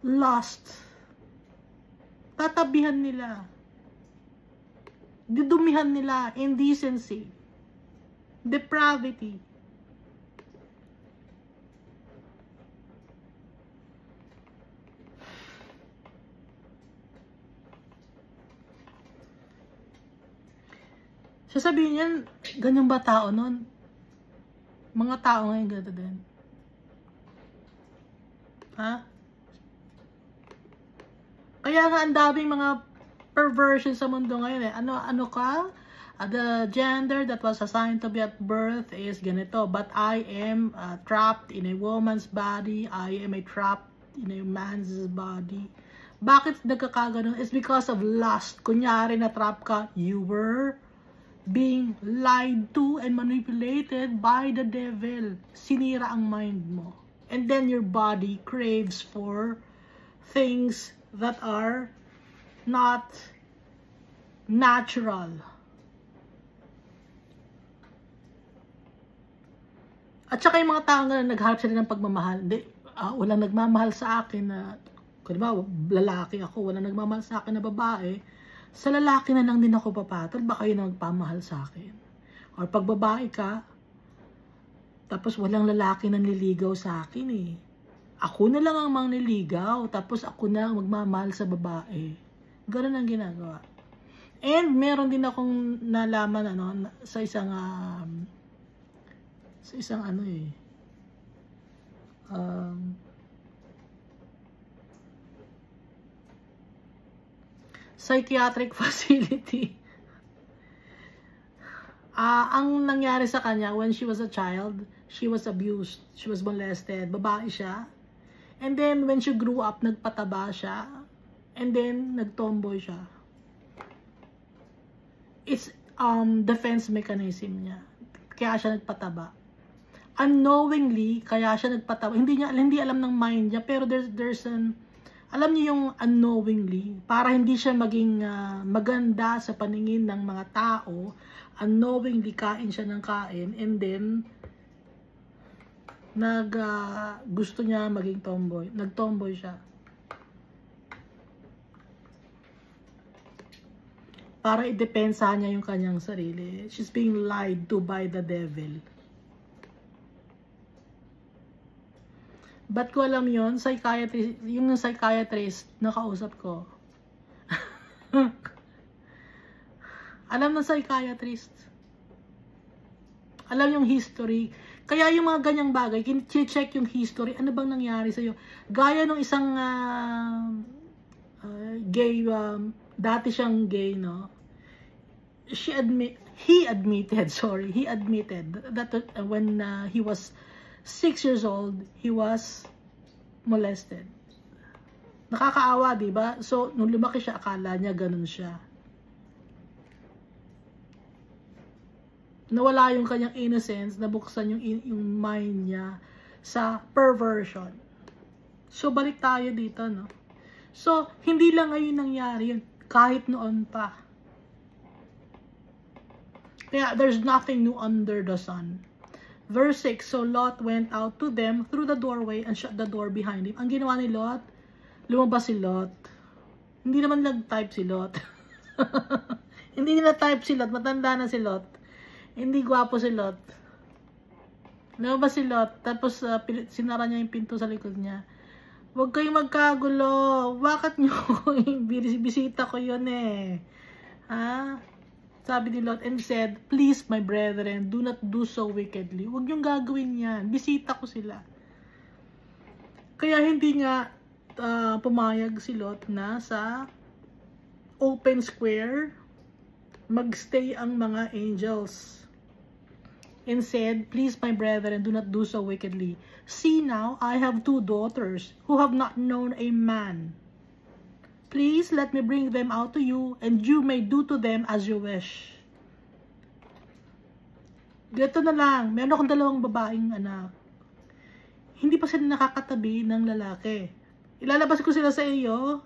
Lust. Tatabihan nila. Didumihan nila. Indecency. Depravity. Sasabihin yan, ganyan ba tao nun? Mga tao ngayon gano'n din. Ha? Kaya nga ang daming mga perversion sa mundo ngayon eh. Ano ka? The gender that was assigned to be at birth is ganito. But I am trapped in a woman's body. I am trapped in a man's body. Bakit nagkakaganon? It's because of lust. Kunyari na trap ka, you were being lied to and manipulated by the devil. Sinira ang mind mo. And then your body craves for things that are not natural. At saka yung mga taong nagharap sila ng pagmamahal. Hindi, walang nagmamahal sa akin na, kung ba, lalaki ako, walang nagmamahal sa akin na babae. Sa lalaki na lang din ako papatol, baka yun ang magpamahal sa akin. Or pag babae ka, tapos walang lalaki nang nililigaw sa akin eh. Ako na lang ang mangliligaw, tapos ako na ang magmamahal sa babae. Ganun ang ginagawa. And meron din akong nalaman sa isang psychiatric facility. Ang nangyari sa kanya, when she was a child, she was abused. She was molested. Babae siya. And then, when she grew up, nagpataba siya. And then, nagtomboy siya. It's defense mechanism niya. Kaya siya nagpataba. Unknowingly, kaya siya nagpataba. Hindi alam ng mind niya, pero there's alam niyo yung unknowingly, para hindi siya maging maganda sa paningin ng mga tao, unknowingly kain siya ng kain, and then gusto niya maging tomboy. Nagtomboy siya. Para idepensa niya yung kanyang sarili. She's being lied to by the devil. Ba't ko alam yun? Yung psychiatrist na kausap ko. Alam ng psychiatrist. Alam yung history. Kaya yung mga ganyang bagay, check yung history. Ano bang nangyari sa'yo? Gaya nung isang gay, dati siyang gay, no? He admitted that when he was 6 years old, he was molested. Nakakaawa, di ba? So, nung lumaki siya, akala niya ganun siya. Nawala yung kanyang innocence, nabuksan yung mind niya sa perversion. So, balik tayo dito, no? So, hindi lang ngayon nangyari yun, kahit noon pa. Kaya, there's nothing new under the sun. Verse 6, so Lot went out to them through the doorway and shut the door behind him. Ang ginawa ni Lot, lumabas si Lot. Hindi naman nag-type si Lot. Hindi nila type si Lot, matanda na si Lot. Hindi gwapo si Lot. Lumabas si Lot, tapos sinara niya yung pinto sa likod niya. Huwag kayong magkagulo. Bakit nyo? Bisita ko yun eh. Ha? Sabi ni Lot and said, please my brethren, do not do so wickedly. Huwag niyong gagawin yan. Bisita ko sila. Kaya hindi nga pumayag si Lot na sa open square magstay ang mga angels. And said, please my brethren, do not do so wickedly. See now, I have 2 daughters who have not known a man. Please let me bring them out to you, and you may do to them as you wish. Dito na lang, meron akong 2 babaeng anak. Hindi pa sila nakakatabi ng lalaki. Ilalabas ko sila sa inyo.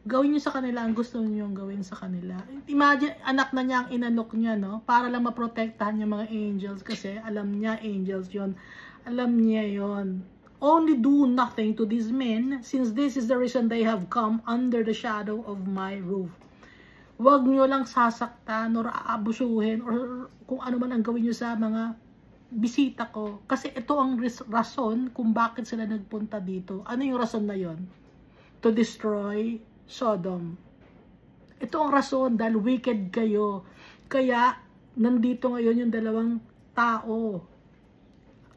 Gawin niyo sa kanila ang gusto niyo gawin sa kanila. Imagine, anak na niya ang inalok niya, no? Para lang maprotektahan yung mga angels kasi alam niya, angels yon. Alam niya yon. Only do nothing to these men, since this is the reason they have come under the shadow of my roof. Huwag nyo lang sasaktan or aabusuhin or kung ano man ang gawin nyo sa mga bisita ko. Kasi ito ang rason kung bakit sila nagpunta dito. Ano yung rason na yon? To destroy Sodom. Ito ang rason dahil wicked kayo. Kaya nandito ngayon yung 2 tao.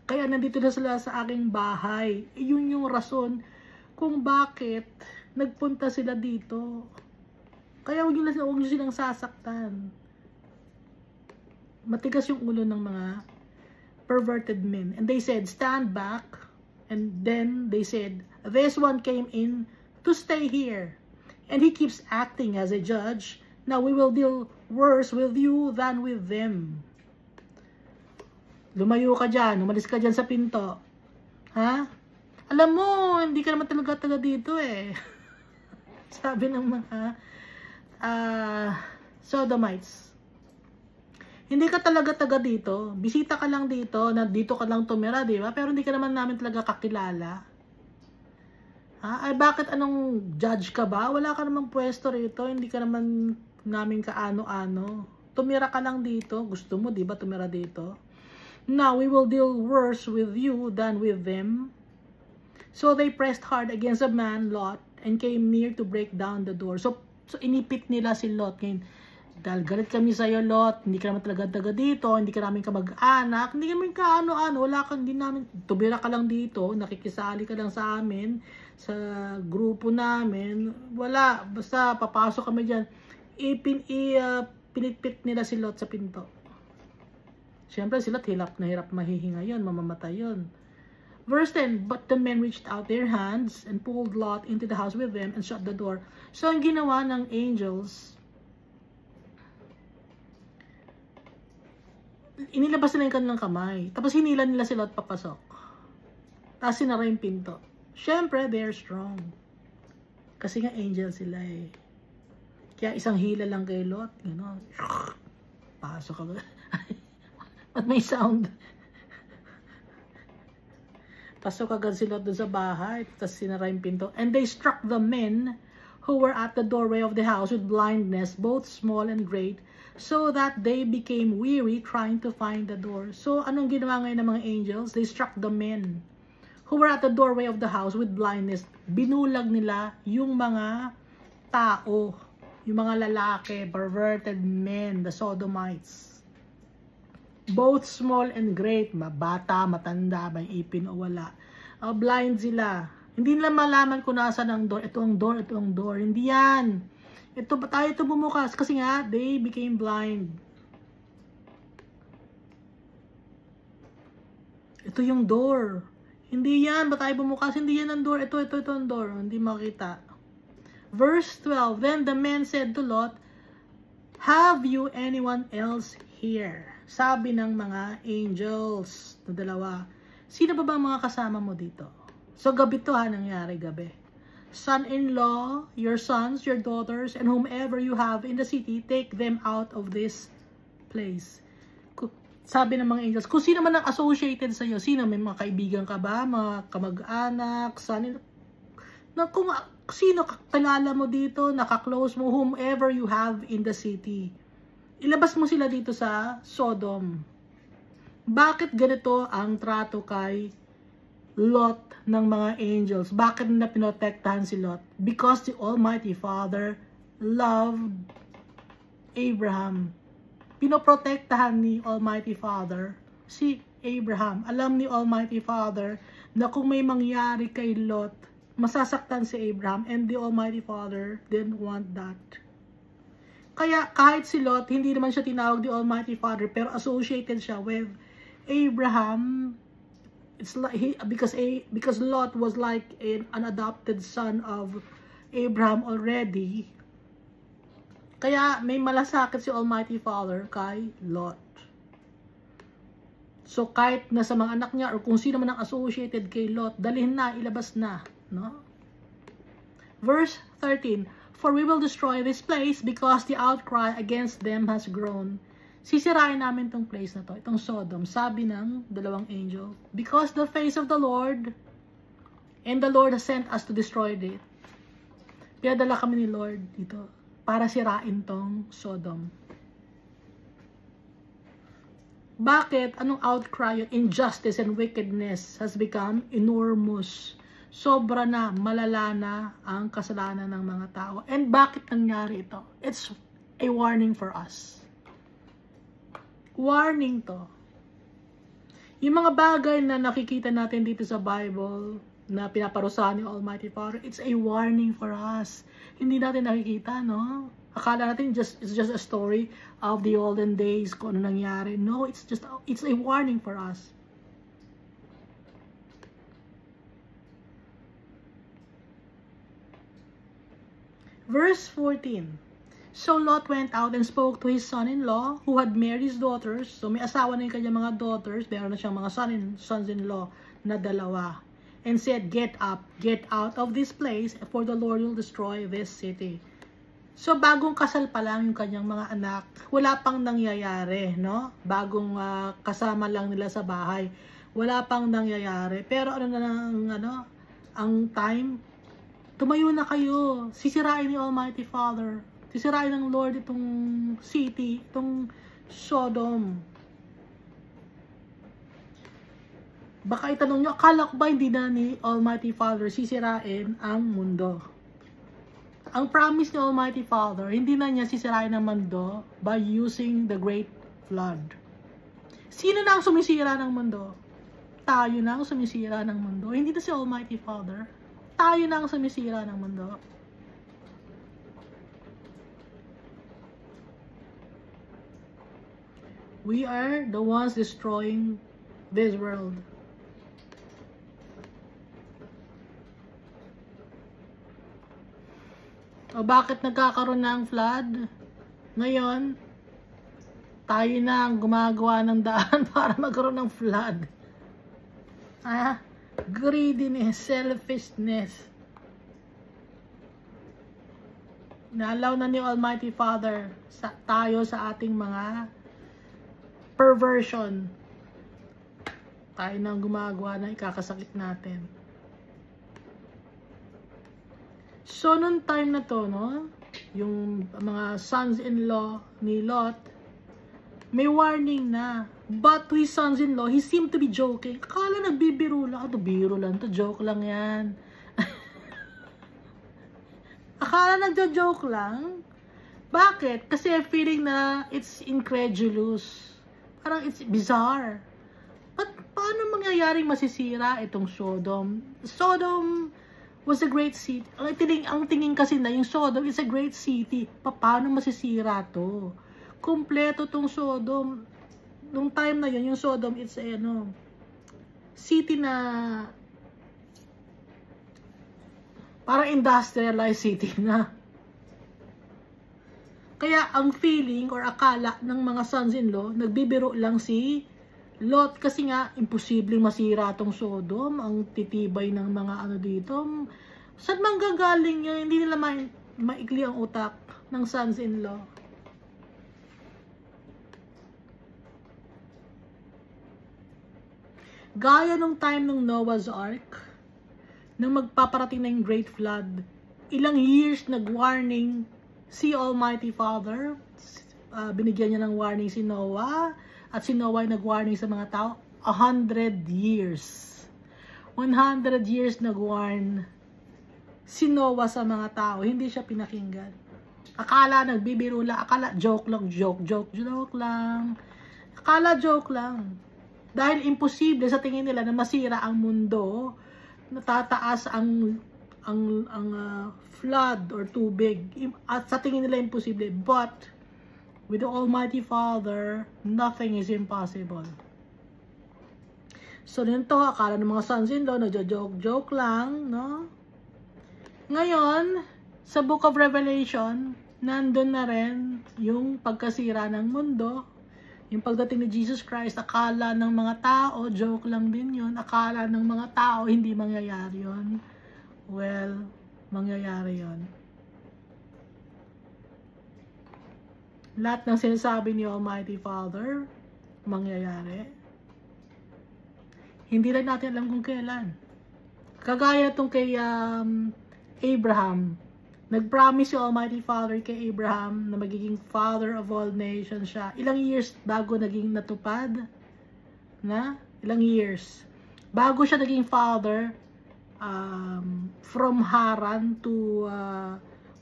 Kaya nandito na sila sa aking bahay. Yun yung rason kung bakit nagpunta sila dito. Kaya huwag nyo silang sasaktan. Matigas yung ulo ng mga perverted men. And they said, stand back. And then they said, this one came in to stay here. And he keeps acting as a judge. Now we will deal worse with you than with them. Lumayo ka dyan, umalis ka dyan sa pinto. Ha? Alam mo, hindi ka naman talaga taga dito eh. Sabi ng mga Sodomites. Hindi ka talaga taga dito. Bisita ka lang dito, na dito ka lang tumira, di ba? Pero hindi ka naman namin talaga kakilala. Ha? Ay bakit anong judge ka ba? Wala ka namang pwesto rito, hindi ka naman namin kaano-ano. Tumira ka lang dito. Gusto mo, di ba, tumira dito? Now we will deal worse with you than with them. So they pressed hard against the man Lot and came near to break down the door. So inipit nila si Lot. Ngayon, dahil galit kami sa'yo, Lot, hindi ka naman talaga dito, hindi ka namin kamag-anak, hindi kami kaano-ano, wala ka, hindi namin, tubira ka lang dito, nakikisali ka lang sa amin, sa grupo namin, wala, basta papasok kami dyan, pinitpit nila si Lot sa pinto. Siyempre sila hirap na hirap mahihinga yun, mamamatay yun. Verse 10, but the men reached out their hands and pulled Lot into the house with them and shut the door. So ang ginawa ng angels, inilabas nila yung kanilang kamay. Tapos hinila nila si Lot papasok. Tapos sinara yung pinto. Siyempre, they're strong. Kasi nga angel sila eh. Kaya isang hila lang kay Lot. Gano'n. Pasok ka. At may sound. Pasok agad si Lot doon sa bahay. Tapos sinara yung pinto. And they struck the men who were at the doorway of the house with blindness, both small and great, so that they became weary trying to find the door. So anong ginawa ngayon ng mga angels? They struck the men who were at the doorway of the house with blindness. Binulag nila yung mga tao, yung mga lalaki, perverted men, the Sodomites. Both small and great, bata, matanda, may ipin o wala. Blind sila. Hindi nila malaman kung nasa ang door. Ito ang door, ito ang door. Hindi yan. Ito ba tayo ito bumukas? Kasi nga, they became blind. Ito yung door. Hindi yan. Ba tayo bumukas? Hindi yan ang door. Ito ang door. Hindi makita. Verse 12. Then the men said to Lot, have you anyone else here? Sabi ng mga angels na dalawa, sino ba mga kasama mo dito? So gabi to ha, nangyari gabi. Son-in-law, your sons, your daughters, and whomever you have in the city, take them out of this place. Sabi ng mga angels, kung sino man ang associated sa iyo, sino, may mga kaibigan ka ba, mga kamag-anak, kung sino kakilala mo dito, nakaklose mo, whomever you have in the city. Ilabas mo sila dito sa Sodom. Bakit ganito ang trato kay Lot ng mga angels? Bakit nila pinotektahan si Lot? Because the Almighty Father loved Abraham. Pinoprotektahan ni Almighty Father si Abraham. Alam ni Almighty Father na kung may mangyari kay Lot, masasaktan si Abraham, and the Almighty Father didn't want that. Kaya kahit si Lot, hindi naman siya tinawag ni Almighty Father, pero associated siya with Abraham. It's like because Lot was like an adopted son of Abraham already. Kaya may malasakit si Almighty Father kay Lot. So kahit na sa mga anak niya or kung sino man ang associated kay Lot, dalhin na, ilabas na, no? Verse 13, for we will destroy this place because the outcry against them has grown. Sisirain namin tong place na to, itong Sodom, sabi ng dalawang angel, because the face of the Lord and the Lord has sent us to destroy it. Kaya dala kami ni Lord dito para sirain tong Sodom. Bakit? Anong outcry? Injustice and wickedness has become enormous. Sobra na, malala na ang kasalanan ng mga tao. And bakit nangyari ito? It's a warning for us. Warning to. Yung mga bagay na nakikita natin dito sa Bible na pinaparusahan ni Almighty Father, it's a warning for us. Hindi natin nakikita, no? Akala natin it's just a story of the olden days, kung ano nangyari. No, it's a warning for us. Verse 14. So Lot went out and spoke to his son-in-law who had married his daughters. So may asawa na yung kanyang mga daughters, meron na siyang mga sons-in-law na dalawa. And said, get up, get out of this place, for the Lord will destroy this city. So bagong kasal pa lang yung kanyang mga anak, wala pang nangyayari, no? Bagong kasama lang nila sa bahay, wala pang nangyayari. Pero ang time, tumayo na kayo, sisirain ni Almighty Father, sisirain ng Lord itong city, itong Sodom. Baka itanong nyo, akala ko ba hindi na ni Almighty Father sisirain ang mundo? Ang promise ni Almighty Father, hindi na niya sisirain ang mundo by using the great flood. Sino na ang sumisira ng mundo? Tayo na ang sumisira ng mundo. Hindi na si Almighty Father. Tayo na ang sumisira ng mundo. We are the ones destroying this world. O bakit nagkakaroon na ang flood? Ngayon, tayo na ang gumagawa ng daan para magkaroon ng flood. Greediness, selfishness. Naalaw na ni Almighty Father tayo sa ating mga perversion. Tayo na ang gumagawa ng ikakasakit natin. So, nung time na to, no, yung mga sons-in-law ni Lot, may warning na. But to his sons-in-law, he seemed to be joking. Akala nagbibiro lang. Ito, biro lang. Ito, joke lang yan. Akala nagjo-joke lang. Bakit? Kasi feeling na it's incredulous. Parang it's bizarre. But paano mangyayaring masisira itong Sodom? Sodom was a great city. Ang tingin kasi na yung Sodom is a great city. Paano masisira to? Kompleto tong Sodom. Nung time na yun, yung Sodom, it's a city na parang industrialized city na. Kaya ang feeling or akala ng mga sons-in-law, nagbibiro lang si Lot kasi nga imposibleng masira tong Sodom, ang titibay ng mga dito. Saan manggagaling yun? Hindi nila maikli ang utak ng sons-in-law. Gaya nung time ng Noah's Ark, nang magpaparating na yung Great Flood, ilang years nag-warning si Almighty Father, binigyan niya ng warning si Noah, at si Noah ay nag-warning sa mga tao, 100 years. 100 years nag-warn si Noah sa mga tao, hindi siya pinakinggan. Akala nagbibiro lang, akala joke lang, joke lang. Akala joke lang. Dahil imposible sa tingin nila na masira ang mundo, natataas ang flood or tubig. At sa tingin nila imposible. But with the Almighty Father, nothing is impossible. So nito, akala ng mga sons-in-law, nagjo-joke lang, no? Ngayon, sa Book of Revelation, nandun na rin yung pagkasira ng mundo, yung pagdating ni Jesus Christ. Akala ng mga tao, joke lang din yun. Akala ng mga tao, hindi mangyayari yun. Well, mangyayari yun. Lahat ng sinasabi ni Almighty Father, mangyayari. Hindi lang natin alam kung kailan. Kagaya itong kay Abraham. Nag-promise si Almighty Father kay Abraham na magiging father of all nations siya. Ilang years bago naging natupad? Ilang years. Bago siya naging father, from Haran to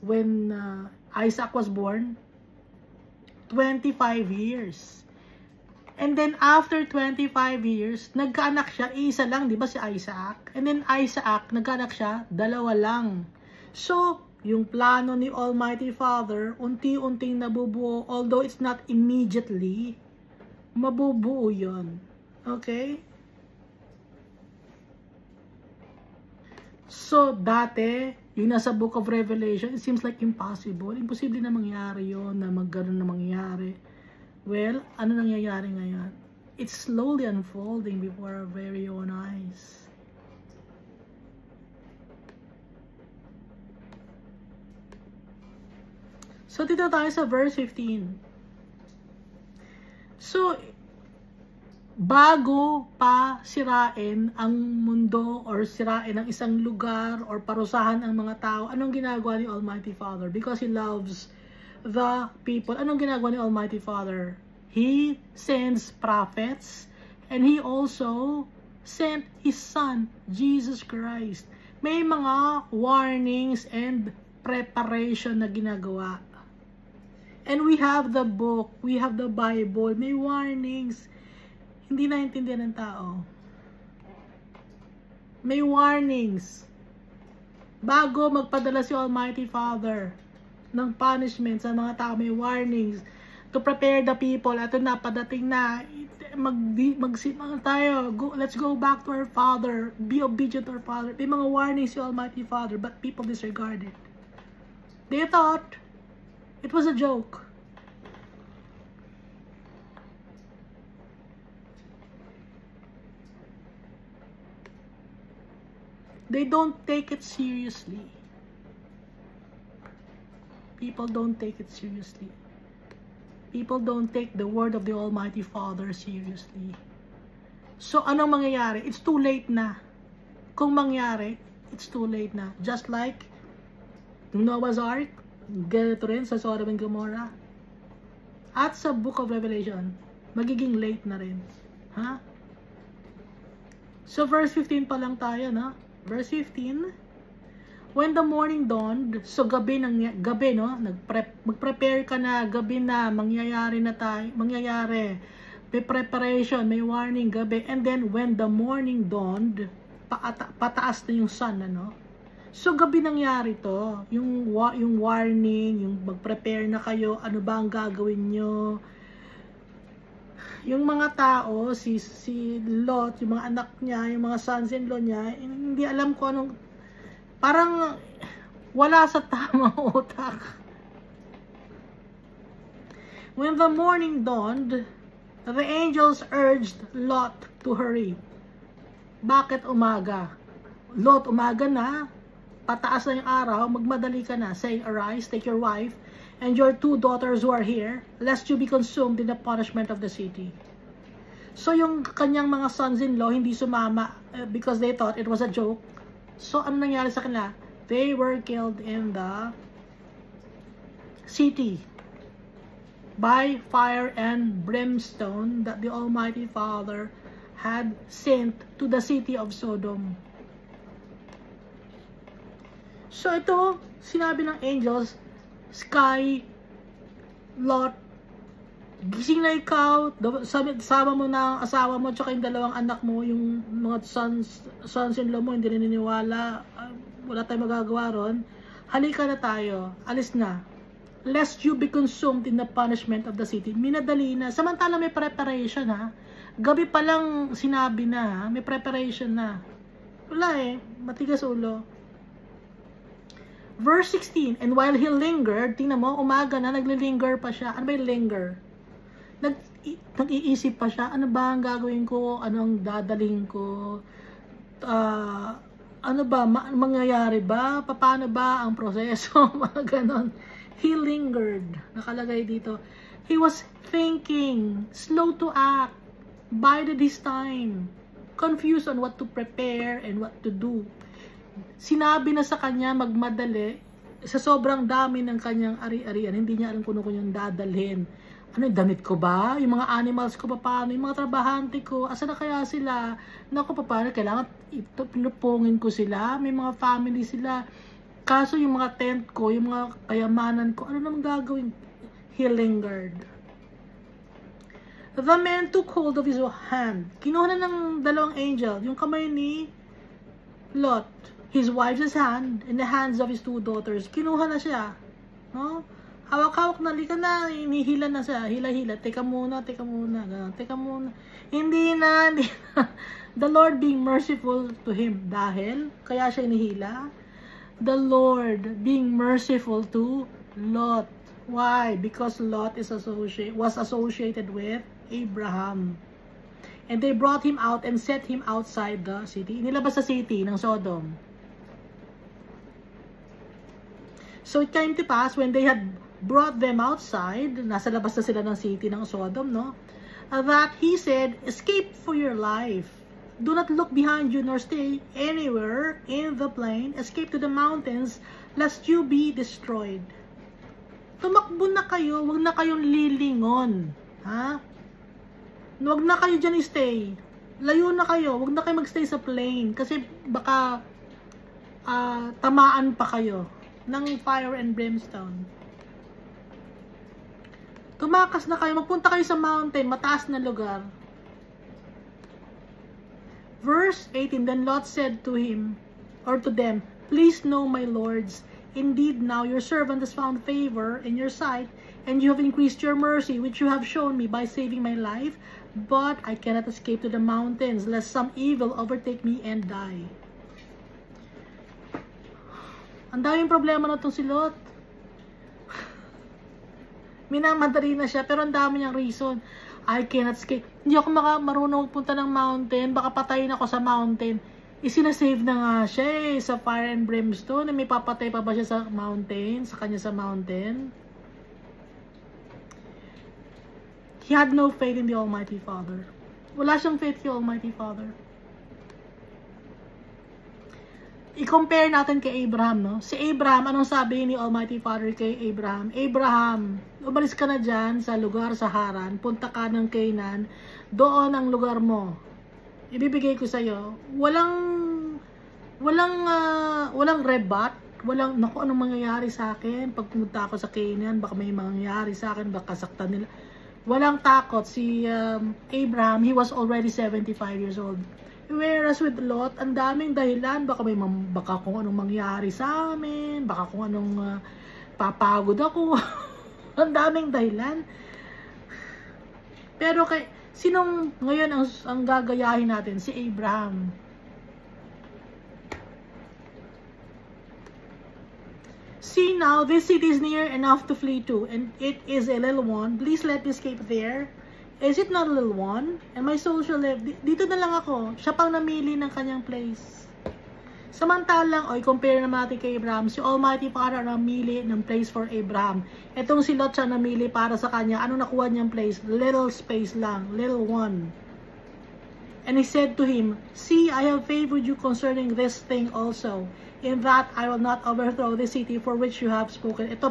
when Isaac was born, 25 years. And then after 25 years, nagkaanak siya, isa lang, di ba si Isaac? And then Isaac, nagkaanak siya, 2 lang. So, yung plano ni Almighty Father, unti-unting nabubuo, although it's not immediately, mabubuo yun. Okay? So, dati, yung nasa Book of Revelation, it seems like impossible. Imposible na mangyari yun, na magganon na mangyari. Well, ano nangyayari ngayon? It's slowly unfolding before our very own eyes. So, dito tayo sa verse 15. So, bago pa sirain ang mundo or sirain ang isang lugar or parusahan ang mga tao, anong ginagawa ni Almighty Father? Because He loves the people. Anong ginagawa ni Almighty Father? He sends prophets and He also sent His Son, Jesus Christ. May mga warnings and preparation na ginagawa. And we have the book, we have the Bible, may warnings. Hindi naintindihan ng tao. May warnings. Bago magpadala si Almighty Father ng punishment sa mga tao, may warnings to prepare the people. At na, padating na, let's go back to our Father, be obedient to our Father. May mga warnings si Almighty Father, but people disregard it. They thought it was a joke. They don't take it seriously. People don't take it seriously. People don't take the word of the Almighty Father seriously. So, anong mangyayari? It's too late na. Kung mangyari, it's too late na. Just like Noah's Ark, ganito rin sa Sodom and Gomorrah. At sa Book of Revelation, magiging late na rin. Ha? So, verse 15 pa lang tayo, no? Verse 15, when the morning dawned, so gabi, no? Mag-prepare ka na, gabi na, mangyayari na tayo, mangyayari. May preparation, may warning, gabi. And then, when the morning dawned, pataas na yung sun, ano? So, gabi nangyari to. Yung warning, yung mag-prepare na kayo, ano ba ang gagawin nyo? Yung mga tao, si Lot, yung mga anak niya, yung mga sons-in-law niya, hindi alam ko anong, parang wala sa tamang utak. When the morning dawned, the angels urged Lot to hurry. Bakit umaga? Lot, umaga na, pataas na yung araw, magmadali ka na, saying, arise, take your wife, and your 2 daughters who are here, lest you be consumed in the punishment of the city. So, yung kanyang mga sons-in-law, hindi sumama because they thought it was a joke. So, ano nangyari sa kanila? They were killed in the city by fire and brimstone that the Almighty Father had sent to the city of Sodom. So, ito, sinabi ng angels, Sky, Lot, gising na ikaw, sama mo na ang asawa mo, tsaka yung dalawang anak mo, yung mga sons-in-law mo, hindi naniniwala, wala tayong magagawa ron, halika na tayo, alis na. Lest you be consumed in the punishment of the city. Minadali na. Samantala may preparation ha. Gabi pa lang sinabi na ha. May preparation na. Wala eh. Matigas ulo. Verse 16. And while he lingered, tingnan mo, umaga na, naglilinger pa siya. Ano ba yung linger? Nag-iisip pa siya. Ano ba ang gagawin ko? Ano ang dadalhin ko? Ano ba? Mangyayari ba? Paano ba ang proseso? Mga ganon. He lingered. Nakalagay dito. He was thinking. Slow to act. Bided his time. Confused on what to prepare and what to do. Sinabi na sa kanya magmadali. Sa sobrang dami ng kanyang ari-arian. Hindi niya alam kung ano kanyang dadalhin. Ano yung damit ko ba? Yung mga animals ko paano? Yung mga trabahante ko? Asa na kaya sila? Naku, paano? Kailangan pinupungin ko sila. May mga family sila. Kaso yung mga tent ko, yung mga kayamanan ko, ano naman gagawin? He lingered. The man took hold of his hand. Kinuha na ng dalawang angel, yung kamay ni Lot, his wife's hand, in the hands of his 2 daughters. Kinuha na siya. No? Hawak-hawak na, lika na, inihila na siya. Hila-hila, teka muna. Hindi na. The Lord being merciful to him. Dahil, kaya siya inihila. The Lord being merciful to Lot. Why? Because Lot was associated with Abraham. And they brought him out and set him outside the city. Inilabas sa city ng Sodom. So it came to pass when they had brought them outside, nasa labas na sila ng city ng Sodom, no? That he said, escape for your life. Do not look behind you nor stay anywhere in the plain. Escape to the mountains lest you be destroyed. Tumakbo na kayo, wag na kayong lilingon. Ha? Wag na kayo dyan stay. Layo na kayo, wag na kayo magstay sa plain. Kasi baka tamaan pa kayo ng fire and brimstone. Tumakas na kayo, magpunta kayo sa mountain, mataas na lugar. Verse 18, then Lot said to him, or to them, please know, my lords, indeed now your servant has found favor in your sight, and you have increased your mercy, which you have shown me by saving my life, but I cannot escape to the mountains, lest some evil overtake me and die. Ang daming problema na itong si Lot. Minamadali na siya, pero ang dami niyang reason. I cannot escape. Hindi ako marunong magpunta ng mountain. Baka patayin ako sa mountain. Isinasave na nga siya sa fire and brimstone. May papatay pa ba siya sa mountain? Sa kanya sa mountain? He had no faith in the Almighty Father. Wala siyang faith kay Almighty Father. I-compare natin kay Abraham, no? Si Abraham, anong sabi ni Almighty Father kay Abraham? Abraham, umalis ka na dyan sa lugar sa Haran, punta ka ng Canaan, doon ang lugar mo. Ibibigay ko sa'yo. Walang rebat, naku, anong mangyayari sa akin? Pag pumunta ako sa Canaan, baka may mangyayari sa akin, baka saktan nila. Walang takot. Si Abraham, he was already 75 years old. Whereas with Lot, ang daming dahilan. Baka kung anong mangyari sa amin, baka kung anong papagod ako. Ang daming dahilan. Pero sinong ngayon ang gagayahin natin? Si Abraham. See now, this city is near enough to flee to, and it is a little one. Please let me escape there. Is it not a little one? And my soul shall live. Dito na lang ako. Siya pang namili ng kanyang place. Samantalang, compare naman natin kay Abraham. Si Almighty Father namili ng place for Abraham. Itong si Lot siya namili para sa kanya. Ano nakuha niyang place? Little space lang. Little one. And he said to him, see, I have favored you concerning this thing also. In that I will not overthrow the city for which you have spoken. Ito,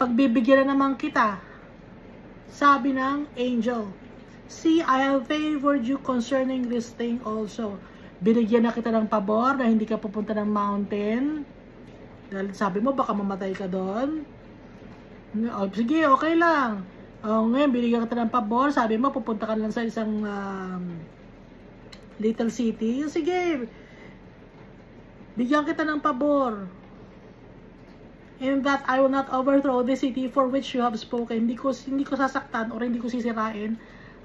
pagbibigyan na naman kita. Sabi ng angel, see, I have favored you concerning this thing also. Binigyan na kita ng pabor na hindi ka pupunta ng mountain. Dahil sabi mo, baka mamatay ka doon. Oh, sige, okay lang. Oh, ngayon, binigyan kita ng pabor. Sabi mo, pupunta ka lang sa isang little city. Sige, bigyan kita ng pabor. In that I will not overthrow the city for which you have spoken. Hindi ko sasaktan o hindi ko sisirain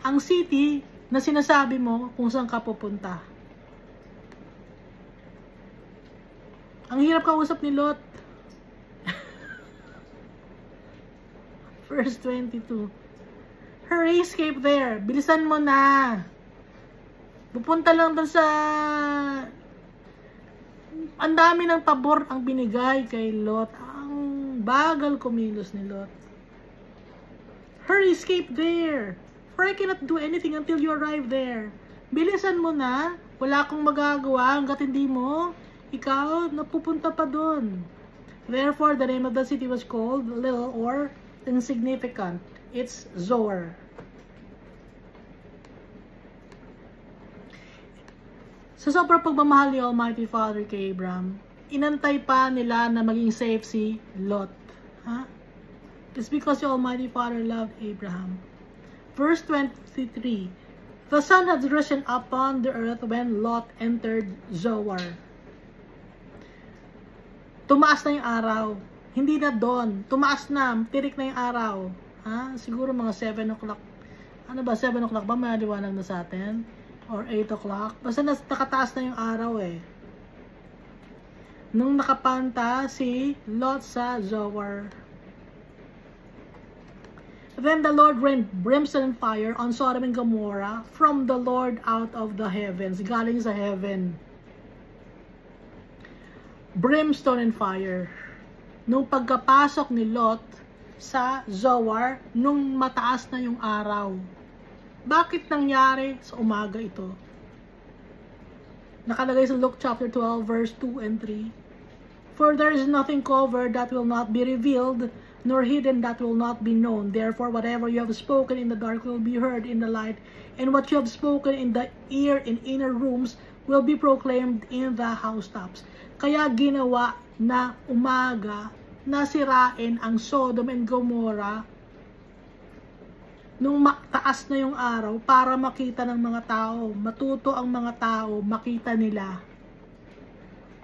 ang city na sinasabi mo kung saan ka pupunta. Ang hirap kausap ni Lot. Verse 22. Hurry, escape there. Bilisan mo na. Pupunta lang dun sa... Ang dami ng pabor ang binigay kay Lot. Ang bagal kumilos ni Lot. Hurry, escape there. For I cannot do anything until you arrive there. Bilisan mo na. Wala akong magagawa hanggat hindi mo ikaw napupunta pa dun. Therefore, the name of the city was called Little or Insignificant. It's Zoar. Sa sobrang pagmamahal ni Almighty Father kay Abraham, inantay pa nila na maging safe si Lot. Ha? It's because the Almighty Father loved Abraham. Verse 23. The sun had risen upon the earth when Lot entered Zoar. Tumaas na yung araw. Hindi na dawn. Tumaas na. Tirik na yung araw. Ha? Siguro mga 7 o'clock. Ano ba? 7 o'clock ba? May liwanag na sa atin? Or 8 o'clock? Basta nakataas na yung araw eh. Nung nakapanta si Lot sa Zoar. Then the Lord rained brimstone and fire on Sodom and Gomorrah from the Lord out of the heavens. Galing sa heaven. Brimstone and fire. Nung pagkapasok ni Lot sa Zoar, nung mataas na yung araw. Bakit nangyari sa umaga ito? Nakalagay sa Luke chapter 12 verse 2 and 3. For there is nothing covered that will not be revealed, nor hidden that will not be known. Therefore, whatever you have spoken in the dark will be heard in the light, and what you have spoken in the ear in inner rooms will be proclaimed in the housetops. Kaya ginawa na umaga na sirain ang Sodom and Gomorrah nung taas na yung araw para makita ng mga tao, matuto ang mga tao, makita nila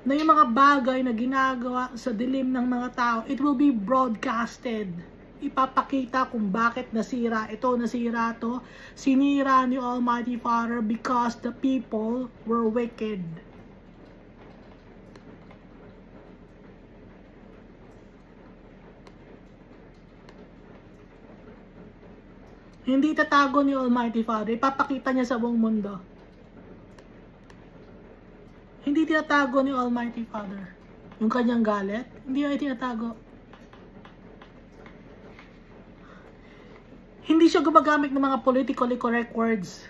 na yung mga bagay na ginagawa sa dilim ng mga tao, it will be broadcasted. Ipapakita kung bakit nasira ito, nasira to. Sinira ni Almighty Father because the people were wicked. Hindi tatago ni Almighty Father. Ipapakita niya sa buong mundo. Hindi tinatago ni Almighty Father yung kanyang galit. Hindi niya tinatago. Hindi siya gumagamit ng mga politically correct words.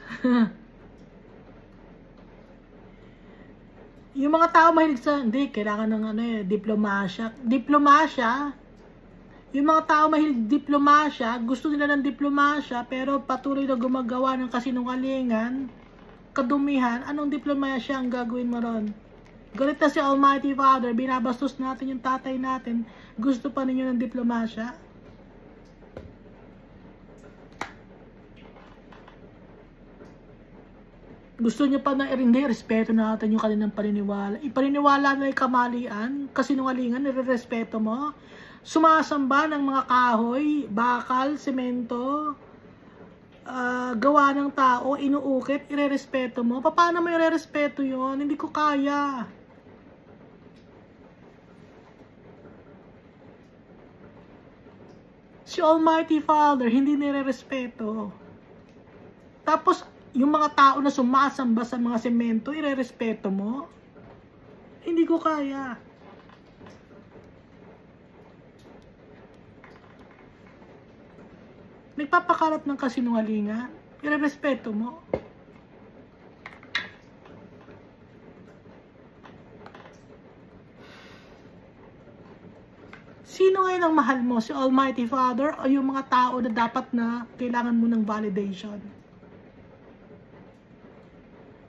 Yung mga tao mahilig sa, hindi, kailangan ng diplomasya. Diplomasya. Yung mga tao mahilig diplomasya, gusto nila ng diplomasya, pero patuloy na gumagawa ng kasinungalingan, kadumihan. Anong diplomasya ang gagawin mo ron? Galit na si Almighty Father, binabastos natin yung tatay natin, gusto pa ninyo ng diplomasya? Gusto niyo pa na hindi, respeto natin yung kanilang paniniwala. Ipaniniwala na yung kamalian, kasinungalingan, nire-respeto mo. Sumasamba ng mga kahoy, bakal, semento, gawa ng tao, inuukit, ire-respeto mo. Paano mo ire-respeto yun? Hindi ko kaya. Si Almighty Father, hindi nire-respeto. Tapos, yung mga tao na sumasamba sa mga semento, ire-respeto mo? Hindi ko kaya. Nagpapakalat ng kasinungalingan, ire-respeto mo. Sino ngayon ang mahal mo? Si Almighty Father o yung mga tao na dapat na kailangan mo ng validation?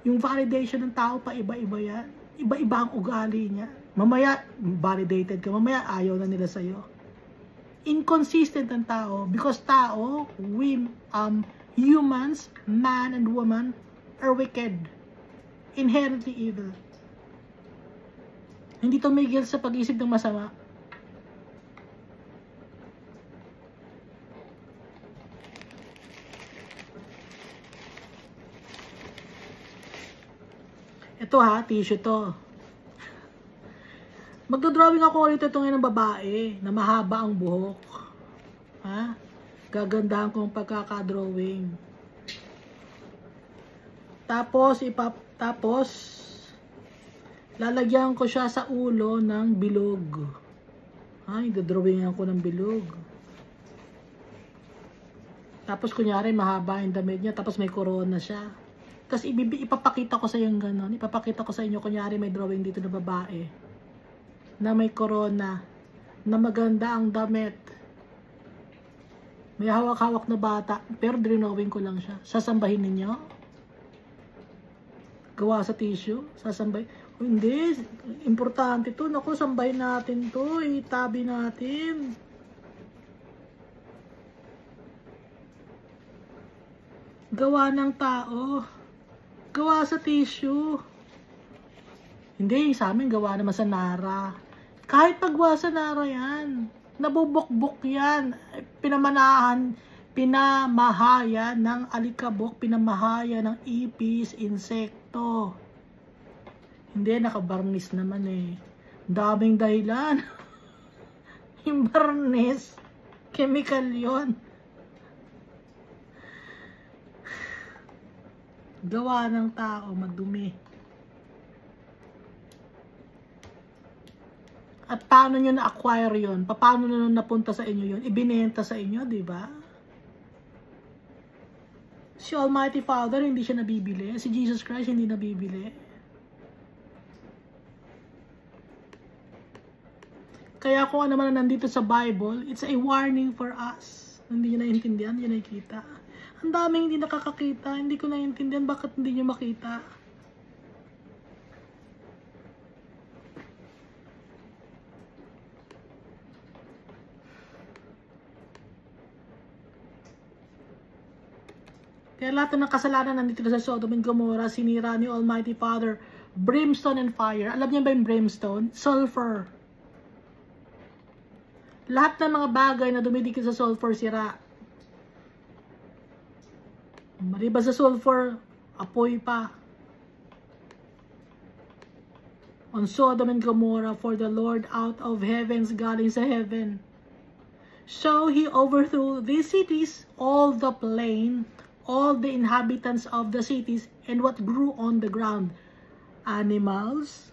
Yung validation ng tao pa iba-iba yan. Iba-iba ang ugali niya. Mamaya validated ka, mamaya ayaw na nila sa'yo. Inconsistent ang tao because tao, humans, man and woman are wicked, inherently evil. Hindi tumigil sa pag-isip ng masama. Ito ha, tissue to. Magdodrawing ako ulit ito ngayon ng babae na mahaba ang buhok. Ha? Gagandahan ko ang pagkakadrawing. Tapos, lalagyan ko siya sa ulo ng bilog. Ha? Idodrawingan ko ng bilog. Tapos, kunyari, mahaba yung damit niya. Tapos, may corona siya. Tapos, ipapakita ko sa iyo gano'n. Ipapakita ko sa inyo, kunyari, may drawing dito na babae na may corona, na maganda ang damit, may hawak-hawak na bata, pero drinowing ko lang siya. Sasambahin ninyo? Gawa sa tissue? Sasambahin? O, hindi, importante to. Naku, sambahin natin to, itabi natin. Gawa ng tao, gawa sa tissue. Hindi, sa amin gawa naman sa Nara. Kahit paggawa sa Nara yan, nabubukbuk yan, pinamahaya ng alikabok, pinamahaya ng ipis, insekto. Hindi, nakabarnis naman eh. Daming dahilan. Yung barnis, chemical yon. Gawa ng tao, madumi. At paano nyo na-acquire yun? Paano nyo napunta sa inyo yun? Ibinenta sa inyo, di ba? Si Almighty Father, hindi siya nabibili. Si Jesus Christ, hindi nabibili. Kaya kung ano man nandito sa Bible, it's a warning for us. Hindi nyo naiintindihan, yun nakikita. Ang daming hindi nakakakita, hindi ko naiintindihan bakit hindi nyo makita. Kaya lahat ng kasalanan nandito sa Sodom and Gomorrah, sinira ni Almighty Father, brimstone and fire. Alam niyo ba yung brimstone? Sulfur. Lahat ng mga bagay na dumidikit sa sulfur, sira. Maliban sa sulfur, apoy pa. On Sodom and Gomorrah, for the Lord out of heavens, galing sa heaven. So he overthrew these cities, all the plain, all the inhabitants of the cities, and what grew on the ground. Animals,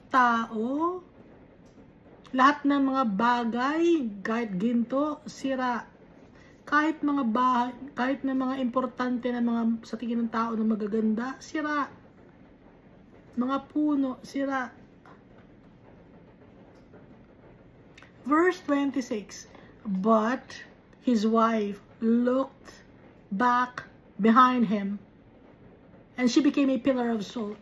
tao, lahat ng mga bagay, kahit ginto, sira. Kahit mga bahay, kahit na mga importante na mga sa tingin ng tao na magaganda, sira. Mga puno, sira. Verse 26, but his wife looked back behind him, and she became a pillar of salt.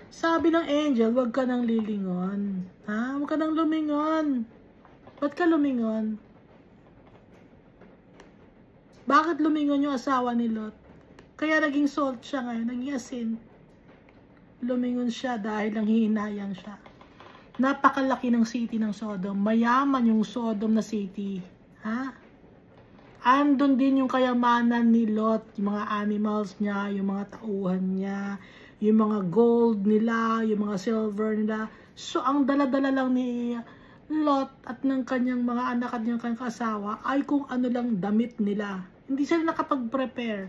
Sabi ng angel, huwag ka nang lilingon. Ha? Huwag ka nang lumingon. Ba't ka lumingon? Bakit lumingon yung asawa ni Lot? Kaya naging salt siya ngayon, naging asin. Lumingon siya dahil lang hihinayang siya. Napakalaki ng city ng Sodom. Mayaman yung Sodom na city. Ha? Andun din yung kayamanan ni Lot, yung mga animals niya, yung mga tauhan niya, yung mga gold nila, yung mga silver nila. So, ang dala-dala lang ni Lot at ng kanyang mga anak at ng kanyang kasawa ay kung ano lang damit nila. Hindi sila nakapag-prepare.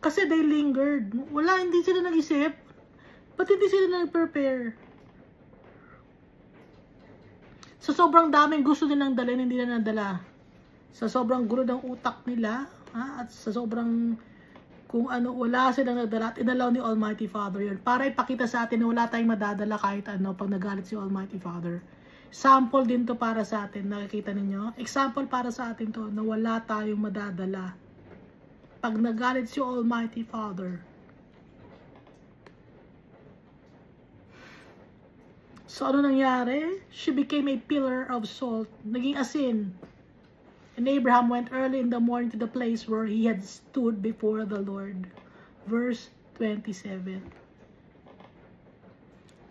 Kasi they lingered. Wala, hindi sila nag-isip. Ba't hindi sila nag-prepare? Sa sobrang daming gusto nilang dalhin, hindi na nadala. Sa sobrang gulo ng utak nila, ha? At sa sobrang kung ano, wala silang nagdala at inalaw ni Almighty Father yun. Para ipakita sa atin na wala tayong madadala kahit ano pag nagalit si Almighty Father. Sample din to para sa atin, nakikita ninyo? Example para sa atin to na wala tayong madadala pag nagalit si Almighty Father. So, ano nangyari? She became a pillar of salt. Naging asin. And Abraham went early in the morning to the place where he had stood before the Lord. Verse 27.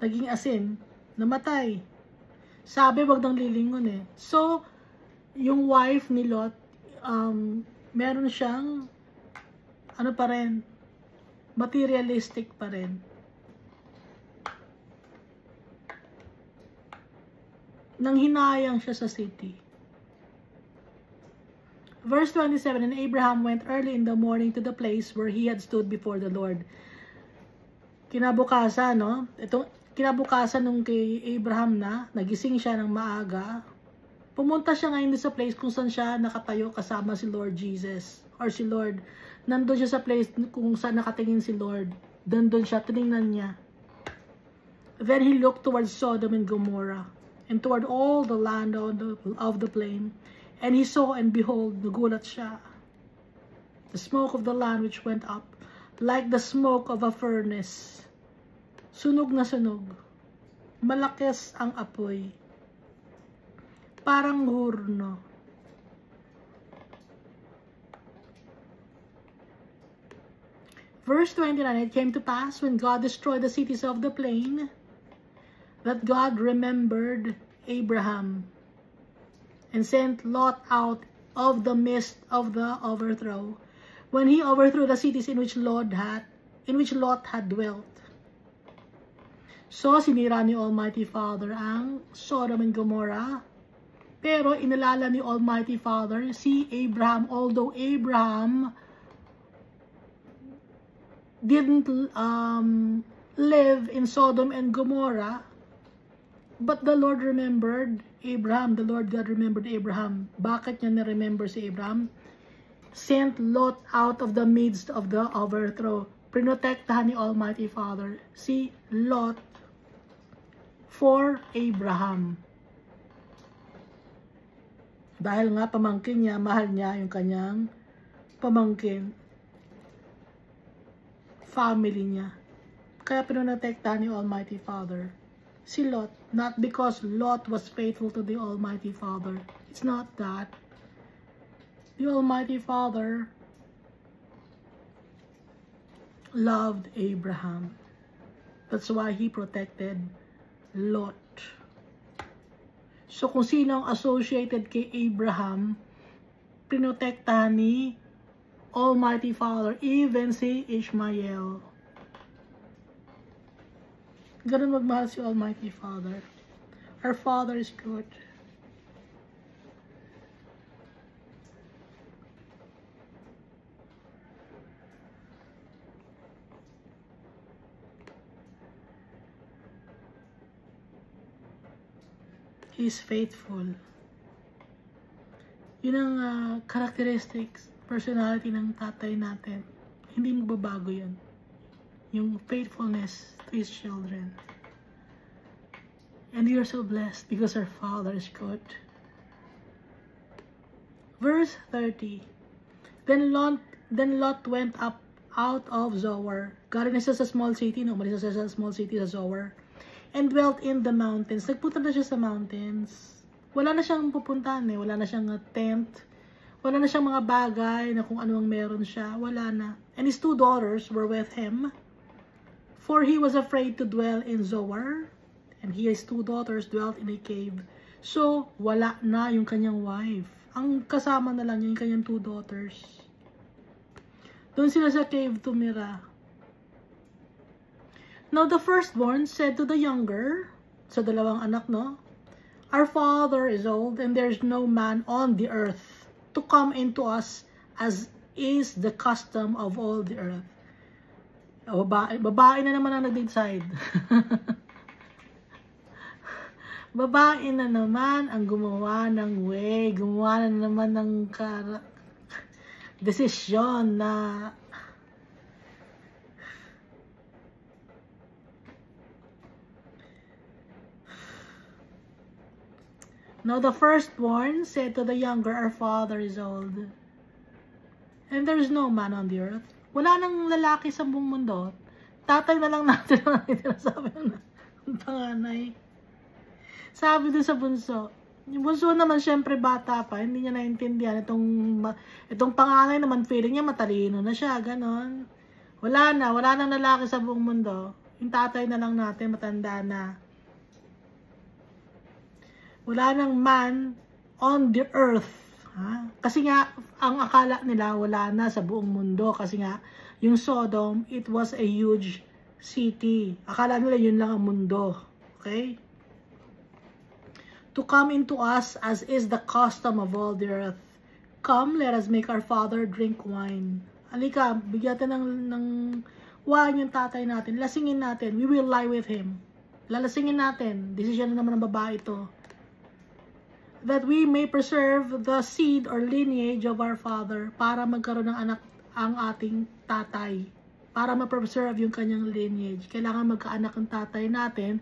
Naging asin. Namatay. Sabi, wag nang lilingon eh. So, yung wife ni Lot, meron siyang, ano pa rin, materialistic pa rin. Nang hinayang siya sa city. Verse 27, and Abraham went early in the morning to the place where he had stood before the Lord. Kinabukasan, no? Kinabukasan nung kay Abraham na, nagising siya ng maaga, pumunta siya ngayon sa place kung saan siya nakatayo kasama si Lord Jesus, or si Lord. Nandun siya sa place kung saan nakatingin si Lord. Nandun siya, tinignan niya. Then he looked towards Sodom and Gomorrah, and toward all the land of the plain. And he saw, and behold, nagulat siya. The smoke of the land which went up, like the smoke of a furnace. Sunog na sunog. Malakas ang apoy. Parang hurno. Verse 29, it came to pass when God destroyed the cities of the plain, that God remembered Abraham and sent Lot out of the midst of the overthrow, when he overthrew the cities in which Lot had dwelt. So, sinira ni Almighty Father ang Sodom and Gomorrah, pero inalala ni Almighty Father si Abraham, although Abraham didn't live in Sodom and Gomorrah, but the Lord remembered Abraham. The Lord God remembered Abraham. Bakit niya na-remember si Abraham? Sent Lot out of the midst of the overthrow. Prinotektahan ni Almighty Father si Lot for Abraham. Dahil nga pamangkin niya, mahal niya yung kanyang pamangkin. Family niya. Kaya pinotektahan ni Almighty Father si Lot. Not because Lot was faithful to the Almighty Father. It's not that. The Almighty Father loved Abraham. That's why he protected Lot. So kung sino ang associated kay Abraham, pinotektahan ni Almighty Father, even si Ishmael. Ganun magmahal si Almighty Father. Our Father is good. He is faithful. Yun ang characteristics, personality ng tatay natin. Hindi magbabago yun. Yung faithfulness to his children. And we are so blessed because our Father is good. Verse 30. Then Lot went up out of Zoar. Galing na siya sa small city, no? Umalis siya sa small city sa Zoar. And dwelt in the mountains. Nagpunta na siya sa mountains. Wala na siyang pupuntahan eh. Wala na siyang tent. Wala na siyang mga bagay na kung ano ang meron siya. Wala na. And his 2 daughters were with him. For he was afraid to dwell in Zoar. And his 2 daughters dwelt in a cave. So, wala na yung kanyang wife. Ang kasama na lang niya yung kanyang 2 daughters. Doon sila sa cave tumira. Now the firstborn said to the younger, sa dalawang anak, no? Our father is old, and there's no man on the earth to come into us, as is the custom of all the earth. Babae na naman ang nag-decide. Babae na naman ang gumawa ng way, gumawa na naman ng desisyon na Now the firstborn said to the younger, our father is old, and there is no man on the earth. Wala nang lalaki sa buong mundo. Tatay na lang natin ang itinasabi ng panganay. Sabi doon sa bunso. Yung bunso naman, syempre bata pa, hindi niya naintindihan. Itong panganay naman, feeling niya matalino na siya, ganon. Wala nang lalaki sa buong mundo. Yung tatay na lang natin, matanda na. Wala nang man on the earth. Ha? Kasi nga, ang akala nila, wala na sa buong mundo. Kasi nga, yung Sodom, it was a huge city. Akala nila yun lang ang mundo. Okay? To come into us as is the custom of all the earth. Come, let us make our father drink wine. Halika, bigyan natin ng wine yung tatay natin. Lasingin natin. We will lie with him. Lalasingin natin. Decision na naman ng babae ito. That we may preserve the seed or lineage of our father. Para magkaroon ng anak ang ating tatay. Para ma-preserve yung kanyang lineage. Kailangan magkaanak ang tatay natin.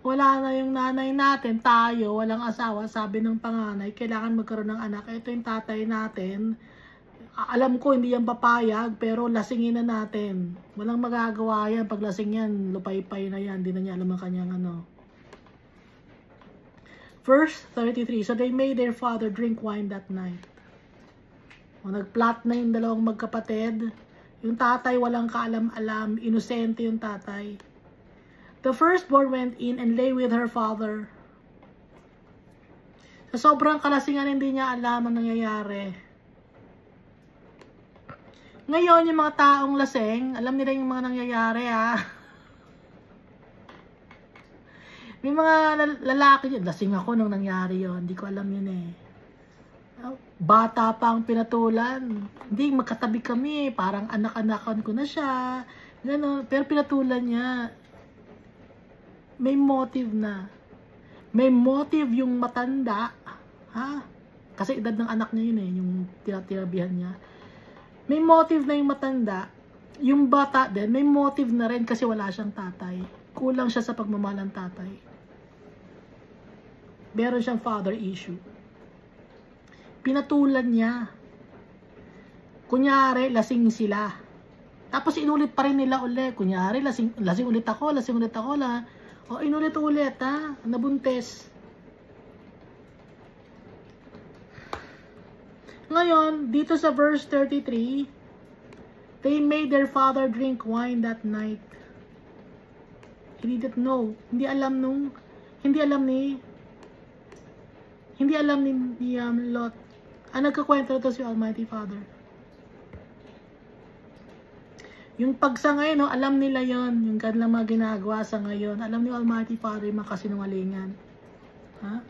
Wala na yung nanay natin, tayo, walang asawa, sabi ng panganay, kailangan magkaroon ng anak. Ito yung tatay natin. Alam ko, hindi yan papayag, pero lasingin na natin. Walang magagawa yan. Pag lasing yan, lupay-pay na yan. Hindi na niya alam ang kanyang ano. Verse 33, so they made their father drink wine that night. O, nagplot na yung dalawang magkapatid. Yung tatay, walang kaalam-alam. Inosente yung tatay. The firstborn went in and lay with her father. Sa sobrang kalasingan, hindi niya alam ang nangyayari. Ngayon, yung mga taong lasing, alam nila yung mga nangyayari, ha? May mga lalaki dyan, lasing ako nung nangyari yon, hindi ko alam yun eh. Bata pa ang pinatulan. Hindi, magkatabi kami, parang anak-anakan ko na siya. Gano'n. Pero pinatulan niya. May motive na. May motive yung matanda. Ha? Kasi edad ng anak niya yun eh, yung tinatirabihan niya. May motive na yung matanda. Yung bata din, may motive na rin kasi wala siyang tatay. Kulang siya sa pagmamahal ng tatay. Meron siyang father issue. Pinatulan niya. Kunyari, lasing sila. Tapos inulit pa rin nila ulit. Kunyari, lasing ulit ako la. O, inulit-ulit, ha? Nabuntes. Ngayon, dito sa verse 33, they made their father drink wine that night. He didn't know. Hindi alam ni Lot. Ang nagkakwento ito si Almighty Father. Yung pagsa ngayon, no, alam nila yon, yung kanilang mga ginagawa sa ngayon. Alam ni Almighty Father yung mga kasinungalingan. Ha?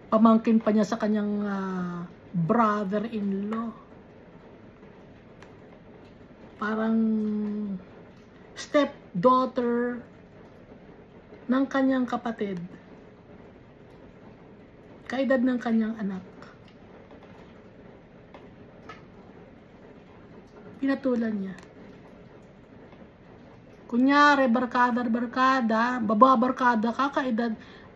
Pamangkin pa niya sa kanyang brother-in-law. Parang stepdaughter ng kanyang kapatid. Kaedad ng kanyang anak. Pinatulan niya. Kunyari, barkada, bababarkada ka,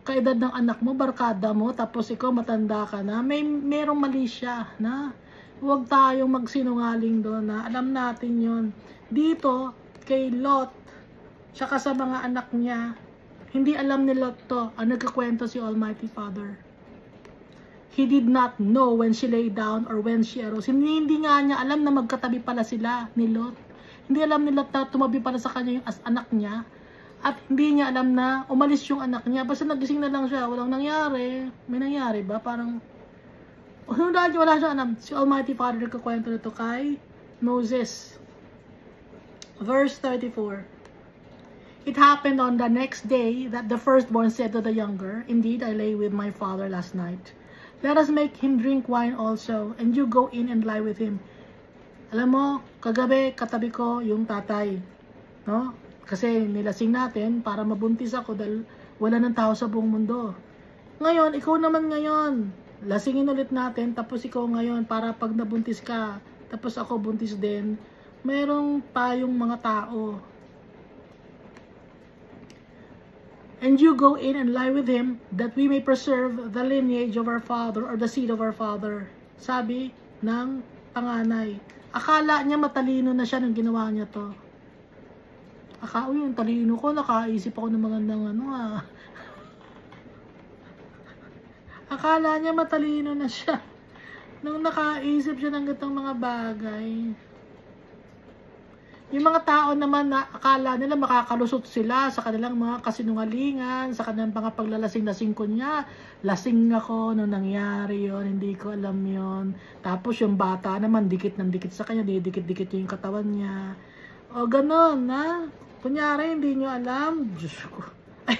kaedad ng anak mo, barkada mo, tapos ikaw matanda ka na, merong mali siya, na huwag tayong magsinungaling doon, na alam natin yon. Dito, kay Lot, tsaka sa mga anak niya, hindi alam ni Lot to, ang nagkakwento si Almighty Father. He did not know when she lay down or when she arose. Hindi nga niya alam na magkatabi pala sila ni Lot. Hindi alam ni Lot na tumabi pala sa kanya yung anak niya. At hindi niya alam na umalis yung anak niya. Basta nagising na lang siya. Walang nangyari. May nangyari ba? Parang, wala siya alam. Si Almighty Father nagkakwento nito kay Moses. Verse 34. It happened on the next day that the firstborn said to the younger, "Indeed, I lay with my father last night. Let us make him drink wine also, and you go in and lie with him." Alam mo, kagabi, katabi ko yung tatay. No? Kasi nilasing natin para mabuntis ako dahil wala ng tao sa buong mundo. Ngayon, ikaw naman ngayon. Lasingin ulit natin, tapos ikaw ngayon para pag nabuntis ka, tapos ako buntis din, mayroong tayong mga tao. And you go in and lie with him, that we may preserve the lineage of our father, or the seed of our father. Sabi ng panganay. Akala niya matalino na siya nang ginawa niya to. Uy, yung talino ko, nakaisip ako ng magandang ano ah. Akala niya matalino na siya. Nung nakaisip siya ng ganitong mga bagay. Yung mga tao naman na akala nila makakalusot sila sa kanilang mga kasinungalingan, sa kanilang mga paglalasing-lasing ko niya. Lasing ako nung nangyari yon, hindi ko alam yon. Tapos yung bata naman, dikit ng dikit sa kanya, dikit-dikit yung katawan niya. O ganon, ha? Kunyari, hindi nyo alam. Diyos ko. Ay.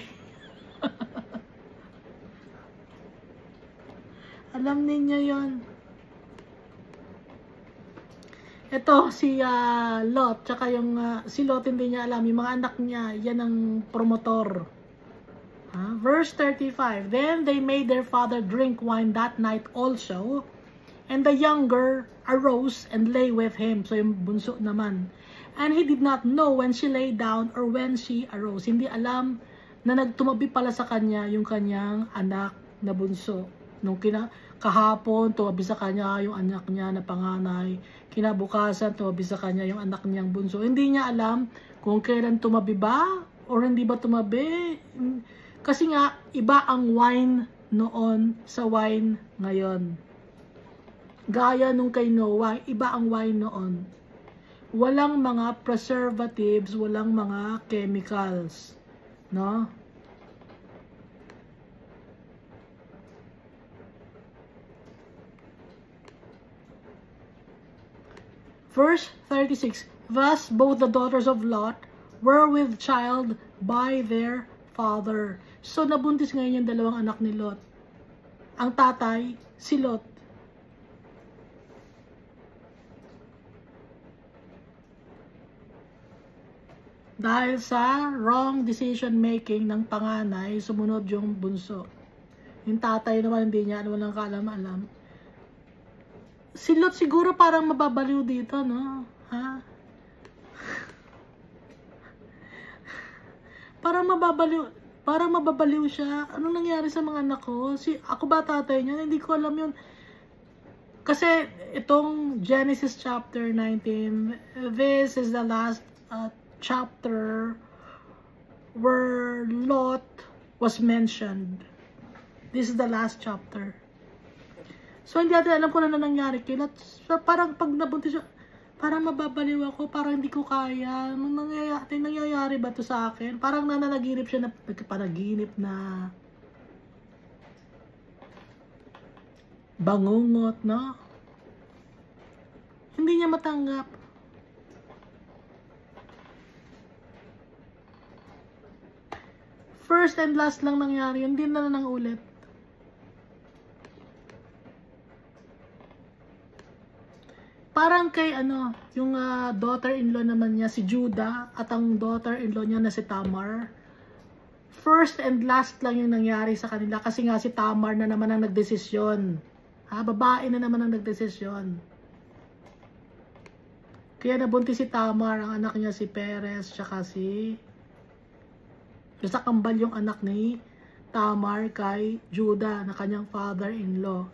Alam ninyo yon. Ito, si Lot, tsaka yung si Lot hindi niya alam, yung mga anak niya, yan ang promotor. Verse 35, Then they made their father drink wine that night also, and the younger arose and lay with him. So yung bunso naman. And he did not know when she lay down or when she arose. Hindi alam na nagtumabi pala sa kanya yung kanyang anak na bunso. Nung kahapon, tumabi sa kanya yung anak niya na panganay. Kinabukasan, tumabi sa kanya yung anak niyang bunso. Hindi niya alam kung kailan tumabi ba or hindi ba tumabi. Kasi nga, iba ang wine noon sa wine ngayon. Gaya nung kay Noah, iba ang wine noon. Walang mga preservatives, walang mga chemicals. No? Verse 36, Thus both the daughters of Lot were with child by their father. So nabuntis ngayon yung dalawang anak ni Lot. Ang tatay, si Lot. Dahil sa wrong decision making ng panganay, sumunod yung bunso. Yung tatay naman hindi niya walang kaalam-alam. Si Lot siguro parang mababaliw dito, no? Ha? Parang mababaliw siya. Anong nangyari sa mga anak ko? Ako ba tatay niya? Hindi ko alam yun. Kasi itong Genesis chapter 19, this is the last chapter where Lot was mentioned. This is the last chapter. So, hindi natin alam kung ano nangyari kay Lot. So, parang pag nabuntis siya, parang mababaliw ako, parang hindi ko kaya. Anong nangyayari ba to sa akin? Parang nananaginip siya na, nagpanaginip na bangungot, no? Hindi niya matanggap. First and last lang nangyari, hindi na nang ulit. Parang kay yung daughter-in-law naman niya, si Judah, at ang daughter-in-law niya na si Tamar. First and last lang yung nangyari sa kanila kasi nga si Tamar na naman ang nagdesisyon. Babae na naman ang nagdesisyon. Kaya nabuntis si Tamar, ang anak niya si Perez, tsaka sa kambal yung anak ni Tamar kay Judah na kanyang father-in-law.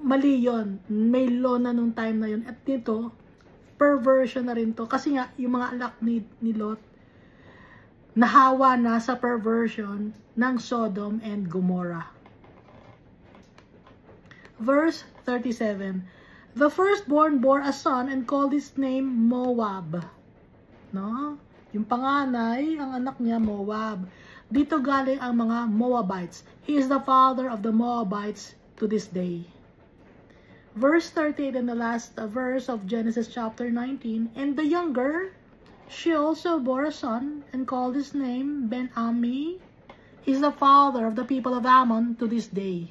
Mali yun. May law na nung time na yun. At dito, perversion na rin to. Kasi nga, yung mga anak ni Lot, nahawa na sa perversion ng Sodom and Gomorrah. Verse 37. The firstborn bore a son and called his name Moab. No? Yung panganay, ang anak niya Moab. Dito galing ang mga Moabites. He is the father of the Moabites to this day. Verse 38 and the last verse of Genesis chapter 19. And the younger, she also bore a son and called his name Ben-Ami. He is the father of the people of Ammon to this day.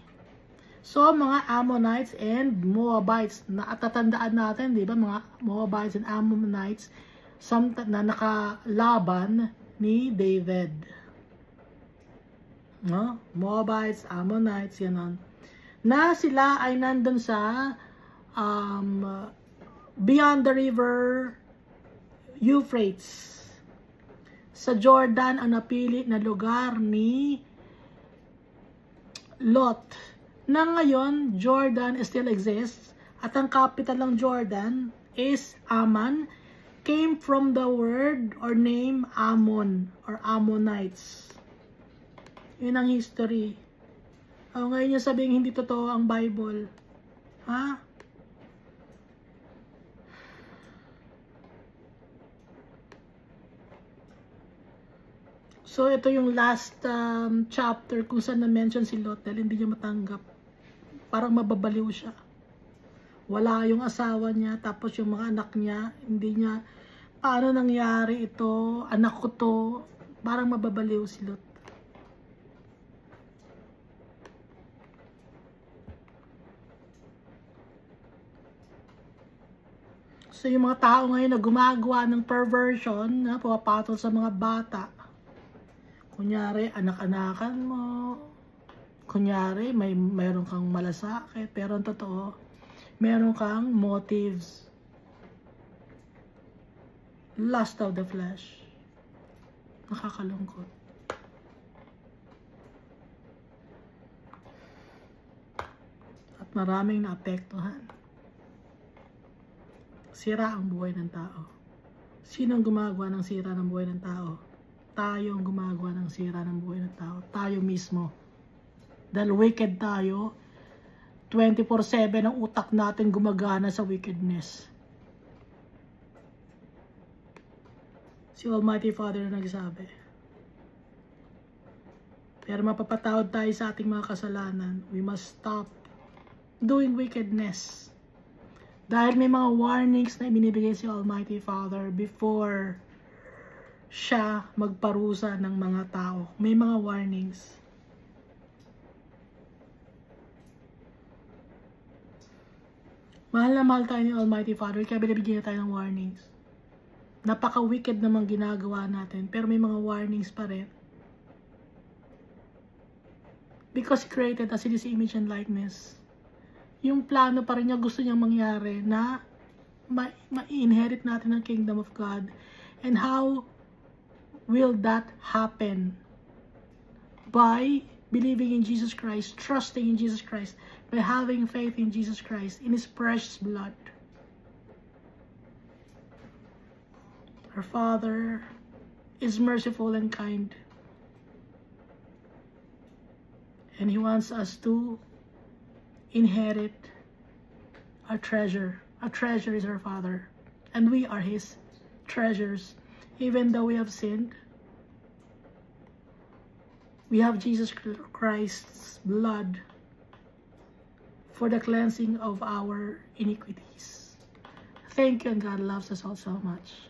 So, mga Ammonites and Moabites, na tatandaan natin, di ba, mga Moabites and Ammonites, na nakalaban ni David. No? Moabites, Ammonites, yan na sila ay nandun sa beyond the river Euphrates. Sa Jordan ang napili na lugar ni Lot. Na ngayon, Jordan still exists at ang capital ng Jordan is Ammon, came from the word or name Ammon or Ammonites. Yun ang history. Ngayon niya sabihin hindi totoo ang Bible. Ha? So, ito yung last chapter kung saan na-mention si Lot dahil hindi niya matanggap. Parang mababaliw siya. Wala yung asawa niya, tapos yung mga anak niya, hindi niya, paano nangyari ito, anak ko to, parang mababaliw si Lot. So, yung mga tao ngayon na gumagawa ng perversion, na pumapatol sa mga bata, kunyari, anak-anakan mo, kunyari, mayroon kang malasakit, pero ang totoo, meron kang motives. Lust of the flesh. Nakakalungkot. At maraming naapektuhan. Sira ang buhay ng tao. Sino ang gumagawa ng sira ng buhay ng tao? Tayo ang gumagawa ng sira ng buhay ng tao. Tayo mismo. Dahil wicked tayo, 24/7 ang utak natin gumagana sa wickedness. Si Almighty Father na nagsabi. Pero mapapatawad tayo sa ating mga kasalanan. We must stop doing wickedness. Dahil may mga warnings na ibinibigay si Almighty Father before siya magparusa ng mga tao. May mga warnings. Mahal na mahal tayo ni Almighty Father, kaya binibigyan tayo ng warnings. Napaka-wicked naman ginagawa natin, pero may mga warnings pa rin. Because He created us in His image and likeness. Yung plano pa rin niya gusto niyang mangyari na ma-inherit natin ang kingdom of God. And how will that happen? By believing in Jesus Christ, trusting in Jesus Christ, by having faith in Jesus Christ, in His precious blood. Our Father is merciful and kind. And He wants us to inherit our treasure. Our treasure is our Father. And we are His treasures. Even though we have sinned, we have Jesus Christ's blood for the cleansing of our iniquities. Thank you, and God loves us all so much.